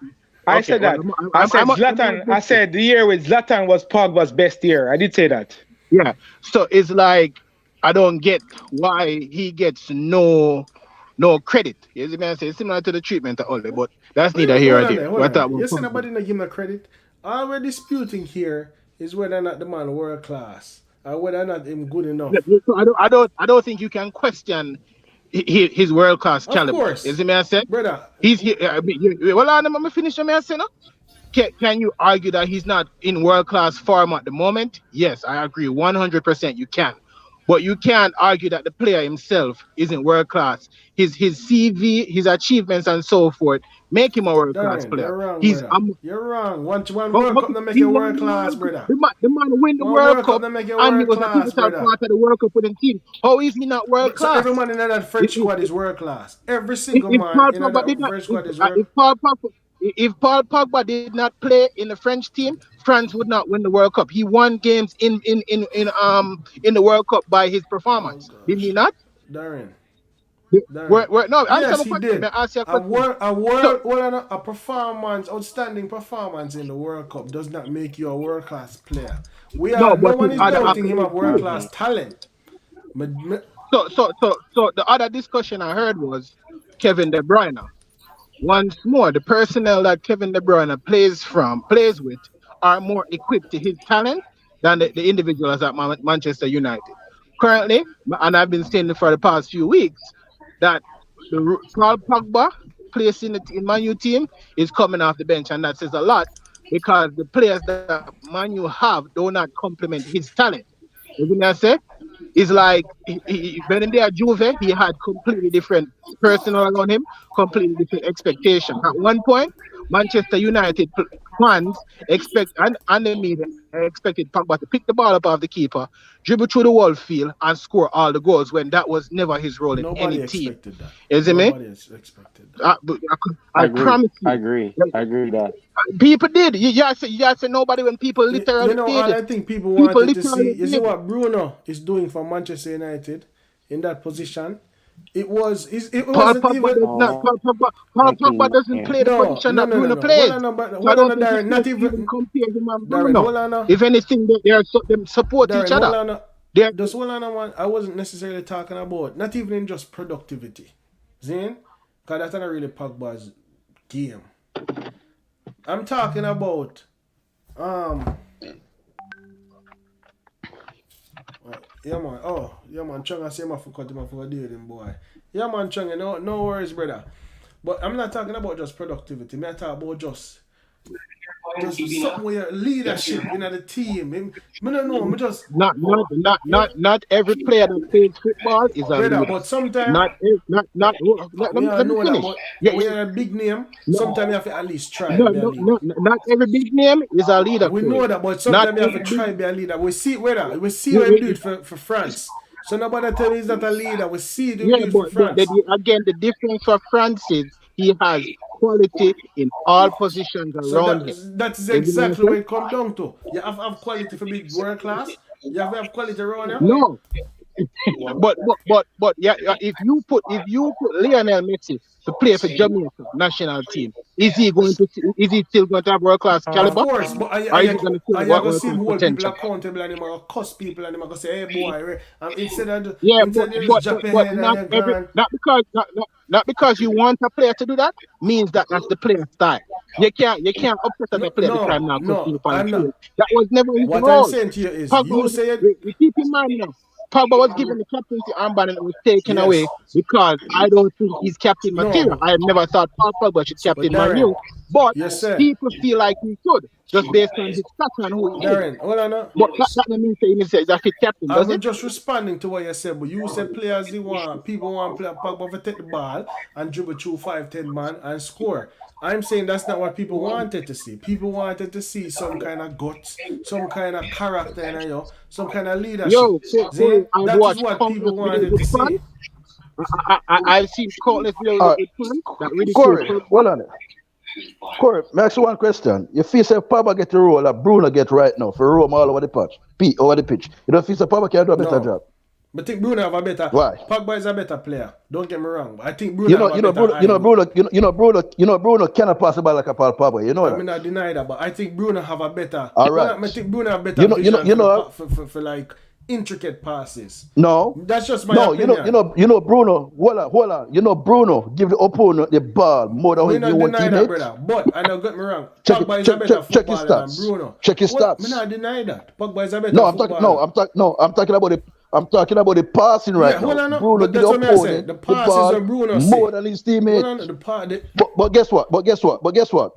Speaker 2: I
Speaker 6: okay,
Speaker 2: said
Speaker 6: well,
Speaker 2: that. I said
Speaker 6: I'm
Speaker 2: Zlatan. I
Speaker 6: objective.
Speaker 2: said the year with Zlatan was Pogba's best year. I did say that.
Speaker 6: Yeah. So it's like I don't get why he gets no credit. Is it me I say? Similar to the treatment of Ole, but that's
Speaker 1: Wait,
Speaker 6: neither
Speaker 1: wait,
Speaker 6: here
Speaker 1: hold
Speaker 6: or
Speaker 1: on
Speaker 6: there.
Speaker 1: there, hold
Speaker 6: What
Speaker 1: on there.
Speaker 6: about
Speaker 1: You say
Speaker 6: Pogba?
Speaker 1: nobody not give him the credit. All we're disputing here is whether or not the man world class or whether or not him good
Speaker 6: Yeah,
Speaker 1: enough.
Speaker 6: so I don't think you can question his world class
Speaker 1: Of
Speaker 6: caliber.
Speaker 1: course,
Speaker 6: Is it me I say?
Speaker 1: brother.
Speaker 6: He's here. I mean, well, I'm gonna finish. Me I say no. Can you argue that he's not in world class form at the moment? Yes, I agree 100%. You can, but you can't argue that the player himself isn't world class. His CV, his achievements, and so forth make him a world class
Speaker 1: Darren,
Speaker 6: player.
Speaker 1: you're wrong,
Speaker 6: He's
Speaker 1: brother. You're wrong. One
Speaker 6: but,
Speaker 1: World
Speaker 6: but
Speaker 1: Cup not make
Speaker 6: he
Speaker 1: you
Speaker 6: won
Speaker 1: world
Speaker 6: the
Speaker 1: class,
Speaker 6: World Cup.
Speaker 1: brother.
Speaker 6: The man win the
Speaker 1: One
Speaker 6: World
Speaker 1: World Cup
Speaker 6: Cup,
Speaker 1: not make you
Speaker 6: and he
Speaker 1: world
Speaker 6: was a
Speaker 1: class,
Speaker 6: pivotal
Speaker 1: brother.
Speaker 6: part of the World Cup winning team. How is he not world
Speaker 1: So every
Speaker 6: class?
Speaker 1: man in that French squad is world class. Every
Speaker 6: if,
Speaker 1: single
Speaker 6: if
Speaker 1: man
Speaker 6: Paul
Speaker 1: in
Speaker 6: Pogba did
Speaker 1: that
Speaker 6: not
Speaker 1: French squad is world.
Speaker 6: if Paul Pogba did not play in the French team, France would not win the World Cup. He won games in the World Cup by his
Speaker 1: Oh
Speaker 6: performance. Did he
Speaker 1: gosh,
Speaker 6: not?
Speaker 1: Darren, Darren.
Speaker 6: No, answer
Speaker 1: Yes,
Speaker 6: my
Speaker 1: he
Speaker 6: question. May
Speaker 1: did.
Speaker 6: I ask you a question? So
Speaker 1: A performance, outstanding performance in the World Cup does not make you a world class player.
Speaker 6: no,
Speaker 1: No
Speaker 6: but
Speaker 1: one
Speaker 6: his
Speaker 1: is
Speaker 6: other
Speaker 1: doubting him
Speaker 6: accolades
Speaker 1: of world
Speaker 6: too.
Speaker 1: class talent.
Speaker 6: So the other discussion I heard was Kevin De Bruyne. Once more, the personnel that Kevin De Bruyne plays with are more equipped to his talent than the individuals at Manchester United. Currently, and I've been saying it for the past few weeks, that Paul Pogba place in Man U team is coming off the bench, and that says a lot because the players that Man U have do not complement his talent. You know what I say? It's like when they are Juve, he had completely different personnel around him, completely different expectations. At one point, Manchester United fans and the media expected Pogba to pick the ball up off the keeper, dribble through the whole field, and score all the goals when that was never his role in any
Speaker 1: Nobody
Speaker 6: team.
Speaker 1: expected that.
Speaker 6: Is it me?
Speaker 1: Nobody expected that.
Speaker 6: But
Speaker 3: I
Speaker 6: I
Speaker 3: agree.
Speaker 6: promise
Speaker 3: I
Speaker 6: you.
Speaker 3: agree.
Speaker 6: Like,
Speaker 3: I agree with that.
Speaker 6: people did. You say nobody when people
Speaker 1: You
Speaker 6: literally
Speaker 1: know,
Speaker 6: did
Speaker 1: all
Speaker 6: it.
Speaker 1: I think people
Speaker 6: People
Speaker 1: wanted to see.
Speaker 6: literally
Speaker 1: You see
Speaker 6: did.
Speaker 1: what Bruno is doing for Manchester United in that position. It
Speaker 6: Paul
Speaker 1: wasn't
Speaker 6: Pogba
Speaker 1: even.
Speaker 6: does not.
Speaker 3: Oh,
Speaker 6: Paul Pogba
Speaker 3: thinking,
Speaker 6: doesn't
Speaker 3: man.
Speaker 6: play the
Speaker 1: No,
Speaker 6: position
Speaker 1: no,
Speaker 6: that
Speaker 1: no, no,
Speaker 6: Bruno
Speaker 1: no. Hold
Speaker 6: plays.
Speaker 1: on, no, but
Speaker 6: So I
Speaker 1: hold on,
Speaker 6: don't
Speaker 1: no,
Speaker 6: think it's
Speaker 1: Darren.
Speaker 6: fair
Speaker 1: Not
Speaker 6: to even
Speaker 1: even
Speaker 6: compare him and
Speaker 1: Darren.
Speaker 6: Bruno.
Speaker 1: Hold on, no.
Speaker 6: If anything, them support each
Speaker 1: Darren. Hold
Speaker 6: other.
Speaker 1: on, no.
Speaker 6: They're
Speaker 1: Just hold on, one. I wasn't necessarily talking about not even in just productivity, Zane, because that's not really Pogba's game. I'm talking about um. Yeah man, yeah man, Chung I say my forgot him for deal him boy. Yeah man, Chung, no worries, brother. But I'm not talking about just productivity. Me I talk about just something where leadership in the team. Me don't know. Me just yeah,
Speaker 6: not every player that plays football is a
Speaker 1: brother.
Speaker 6: leader.
Speaker 1: But sometimes
Speaker 6: Let
Speaker 1: we
Speaker 6: me
Speaker 1: all
Speaker 6: let me
Speaker 1: know that.
Speaker 6: finish.
Speaker 1: But
Speaker 6: Yeah,
Speaker 1: when you're a big name,
Speaker 6: no,
Speaker 1: sometimes you have to at least try to be a leader.
Speaker 6: not every big name is a leader,
Speaker 1: We
Speaker 6: Corey.
Speaker 1: know that, but
Speaker 6: Not
Speaker 1: sometimes you have to
Speaker 6: every big
Speaker 1: try to be a leader. We see
Speaker 6: yeah,
Speaker 1: what him do it for France. So nobody tell me he's not a leader. We see him
Speaker 6: yeah,
Speaker 1: do it for
Speaker 6: but
Speaker 1: France.
Speaker 6: again, the difference for Francis, he has quality in all positions
Speaker 1: So
Speaker 6: around him.
Speaker 1: that is
Speaker 6: Is it what
Speaker 1: exactly
Speaker 6: I
Speaker 1: what
Speaker 6: say?
Speaker 1: it come down to. You have quality for big world class. You have quality around you.
Speaker 6: No, but if you put Lionel Messi to play for Jamaica national team, is he still going to have world class
Speaker 1: Of
Speaker 6: caliber,
Speaker 1: course, but
Speaker 6: or is he going to still
Speaker 1: are
Speaker 6: have
Speaker 1: you gonna
Speaker 6: world
Speaker 1: see him
Speaker 6: class
Speaker 1: hold people
Speaker 6: potential?
Speaker 1: accountable and him gonna cuss people and him gonna say, hey boy,
Speaker 6: Yeah,
Speaker 1: instead you just drop your
Speaker 6: but
Speaker 1: head and
Speaker 6: not
Speaker 1: you're
Speaker 6: every
Speaker 1: gone.
Speaker 6: not because you want a player to do that means that that's the player style. You can't upset at
Speaker 1: No,
Speaker 6: the player because I'm not
Speaker 1: no,
Speaker 6: continue on the
Speaker 1: I'm not.
Speaker 6: field. That was never his
Speaker 1: What I'm
Speaker 6: role.
Speaker 1: saying to you is
Speaker 6: Pogba
Speaker 1: you
Speaker 6: was
Speaker 1: say it,
Speaker 6: we keep in mind now. Pogba was given the captaincy armband and it was taken away
Speaker 1: yes.
Speaker 6: because I don't think he's captain material.
Speaker 1: No.
Speaker 6: I have never thought Paul Pogba should
Speaker 1: But
Speaker 6: captain Man
Speaker 1: Darren,
Speaker 6: U, but
Speaker 1: you say
Speaker 6: people feel like he should just based on his stature and who he is.
Speaker 1: Darren, hold on now.
Speaker 6: But that doesn't mean saying he's a fit captain,
Speaker 1: I
Speaker 6: does
Speaker 1: was
Speaker 6: it?
Speaker 1: just responding to what you said, but you said players you want, people want player Pogba to take the ball and dribble through 5, 10 man and score. I'm saying that's not what people wanted to see. People wanted to see some kind of guts, some kind of character in you, some kind of leadership.
Speaker 6: Yo,
Speaker 1: See,
Speaker 6: Corey, I've
Speaker 1: that is
Speaker 6: watched
Speaker 1: what people
Speaker 6: countless videos
Speaker 1: wanted
Speaker 6: with
Speaker 1: to
Speaker 6: fun.
Speaker 1: see.
Speaker 6: I've seen countless videos
Speaker 5: Uh,
Speaker 6: with fun that ridicule
Speaker 5: Corey,
Speaker 6: Pogba.
Speaker 5: hold on. Corey, may I ask you one question. You feel say Pogba get the role that Bruno get right now for roam all over the patch, over the pitch. You don't feel say Pogba can do a better
Speaker 1: No.
Speaker 5: job?
Speaker 1: But I think Bruno have a better.
Speaker 5: Why?
Speaker 1: Pogba is a better player. Don't get me wrong. But I think Bruno
Speaker 5: You know,
Speaker 1: have
Speaker 5: you know,
Speaker 1: a better
Speaker 5: Bruno, you know, Bruno, Bruno cannot pass the ball like a Paul Pogba. You know
Speaker 1: I
Speaker 5: that.
Speaker 1: mean, not deny that, but I think Bruno have a better.
Speaker 5: All right.
Speaker 1: I think Bruno have better
Speaker 5: You know,
Speaker 1: vision
Speaker 5: you know.
Speaker 1: for like intricate passes.
Speaker 5: No,
Speaker 1: That's just my
Speaker 5: no,
Speaker 1: opinion.
Speaker 5: you know, Bruno. Hold on. You know, Bruno give the opponent the ball more than
Speaker 1: We
Speaker 5: he
Speaker 1: not
Speaker 5: want
Speaker 1: deny
Speaker 5: to
Speaker 1: that,
Speaker 5: make.
Speaker 1: brother. But I don't get me wrong.
Speaker 5: Check
Speaker 1: Pogba
Speaker 5: it-
Speaker 1: is a
Speaker 5: check-
Speaker 1: better
Speaker 5: check- check his
Speaker 1: footballer than
Speaker 5: stats.
Speaker 1: Bruno.
Speaker 5: Check his
Speaker 1: What?
Speaker 5: stats.
Speaker 1: Me not deny that. Pogba is a better
Speaker 5: No, I'm
Speaker 1: footballer.
Speaker 5: talking about the. I'm talking about the passing right
Speaker 1: Yeah, hold
Speaker 5: now.
Speaker 1: on, no.
Speaker 5: Bruno
Speaker 1: But
Speaker 5: give
Speaker 1: that's
Speaker 5: the
Speaker 1: what I said.
Speaker 5: opponent
Speaker 1: The
Speaker 5: the
Speaker 1: passes
Speaker 5: ball
Speaker 1: when Bruno
Speaker 5: more
Speaker 1: say.
Speaker 5: than his teammate.
Speaker 1: Hold on,
Speaker 5: But guess what?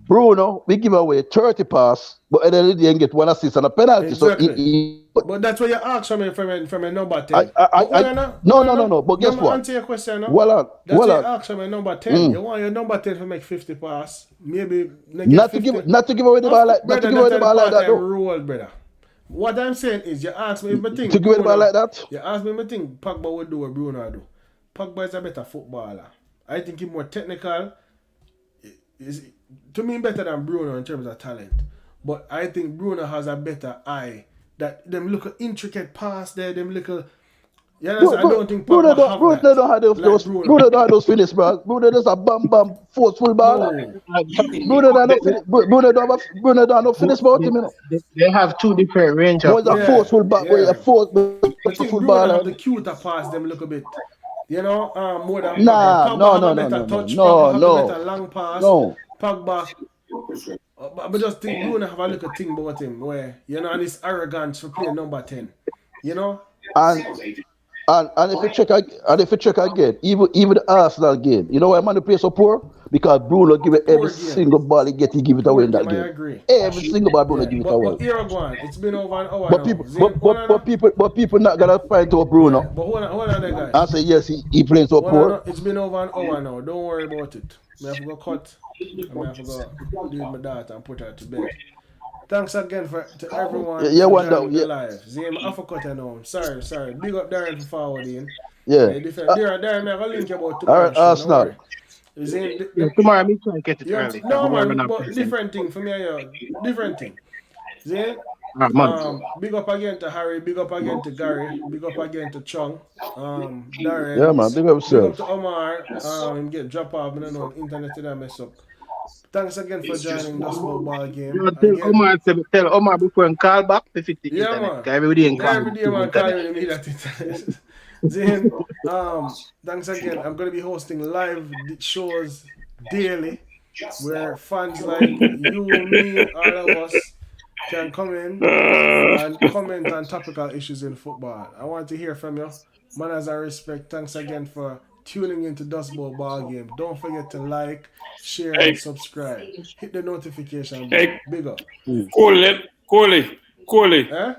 Speaker 5: Bruno, we give away 30 pass, but at the end of the day, he get one assist and a penalty.
Speaker 1: Exactly. But that's what you ask from a number 10.
Speaker 5: No. But guess what?
Speaker 1: Answer your question, no?
Speaker 5: Well on.
Speaker 1: That's what
Speaker 5: Well
Speaker 1: you
Speaker 5: on.
Speaker 1: ask from a number 10. You want your number 10 to make 50 pass. Maybe
Speaker 5: Not to give away the ball like that though.
Speaker 1: Rule, brother. What I'm saying is, you ask me if I think
Speaker 5: To give away the ball like that.
Speaker 1: You ask me if I think Pogba would do what Bruno do. Pogba is a better footballer. I think he's more technical. Is to me better than Bruno in terms of talent. But I think Bruno has a better eye. That them little intricate pass there, them little. You understand? I don't think Pogba have
Speaker 5: Bruno
Speaker 1: that.
Speaker 5: don't have those.
Speaker 1: Like
Speaker 5: Bruno don't have those finish, bro. Bruno does a bam forceful ball.
Speaker 1: No.
Speaker 5: Bruno don't have finish. Bruno don't have no finish about him. You know.
Speaker 6: They have two different range of.
Speaker 5: Boy's a forceful ball.
Speaker 1: Yeah.
Speaker 5: A
Speaker 1: I think
Speaker 5: forceful
Speaker 1: Bruno
Speaker 5: ball.
Speaker 1: have the cuter pass them a little bit. You know, more than
Speaker 5: Nah,
Speaker 1: Pogba.
Speaker 5: no,
Speaker 1: Pogba
Speaker 5: no,
Speaker 1: have
Speaker 5: no,
Speaker 1: a better
Speaker 5: no,
Speaker 1: touch.
Speaker 5: no,
Speaker 1: Pogba have
Speaker 5: no.
Speaker 1: a better long pass.
Speaker 5: No.
Speaker 1: Pogba. But just think Bruno have a little thing about him where, you know, and his arrogance for playing number 10. You know?
Speaker 5: And if you check again, even the Arsenal game, you know why man play so poor? Because Bruno give it every single ball he give it away in that
Speaker 1: I
Speaker 5: game.
Speaker 1: agree.
Speaker 5: Every single ball Bruno give it away.
Speaker 1: But here go on. It's been over an hour
Speaker 5: But
Speaker 1: now.
Speaker 5: people not gonna fight over Bruno
Speaker 1: Yeah, but hold on there, guys.
Speaker 5: and say yes he playing so poor.
Speaker 1: It's been over an hour now. Don't worry about it. I have to go cut. I have to go deal with my daughter and put her to bed. Thanks again to everyone for joining the live. Zim, I forgot her now. Sorry. Big up Darren for forwarding.
Speaker 5: Yeah.
Speaker 1: Darren, I have a link about
Speaker 5: All right, Arsenal.
Speaker 6: Tomorrow I'm trying to get it early.
Speaker 1: No man, but different thing for me. Different thing. Zim. Big up again to Harry, big up again to Gary, big up again to Chung, Darren.
Speaker 5: Yeah man, big up
Speaker 1: Big
Speaker 5: yourself.
Speaker 1: up to Omar, and get drop off, I don't know, internet today mess up. Thanks again for joining the football game.
Speaker 6: Tell Omar before and call back to fit the
Speaker 1: Yeah,
Speaker 6: internet.
Speaker 1: man.
Speaker 6: Every day
Speaker 1: man calling me that internet. Then, thanks again. I'm gonna be hosting live shows daily where fans like you, me, all of us can come in and comment on topical issues in football. I want to hear from you. Manners and respect. Thanks again for tuning into Dust Bowl Ball Game. Don't forget to like, share, and subscribe. Hit the notification button. Big up.
Speaker 4: Corley.
Speaker 1: Eh?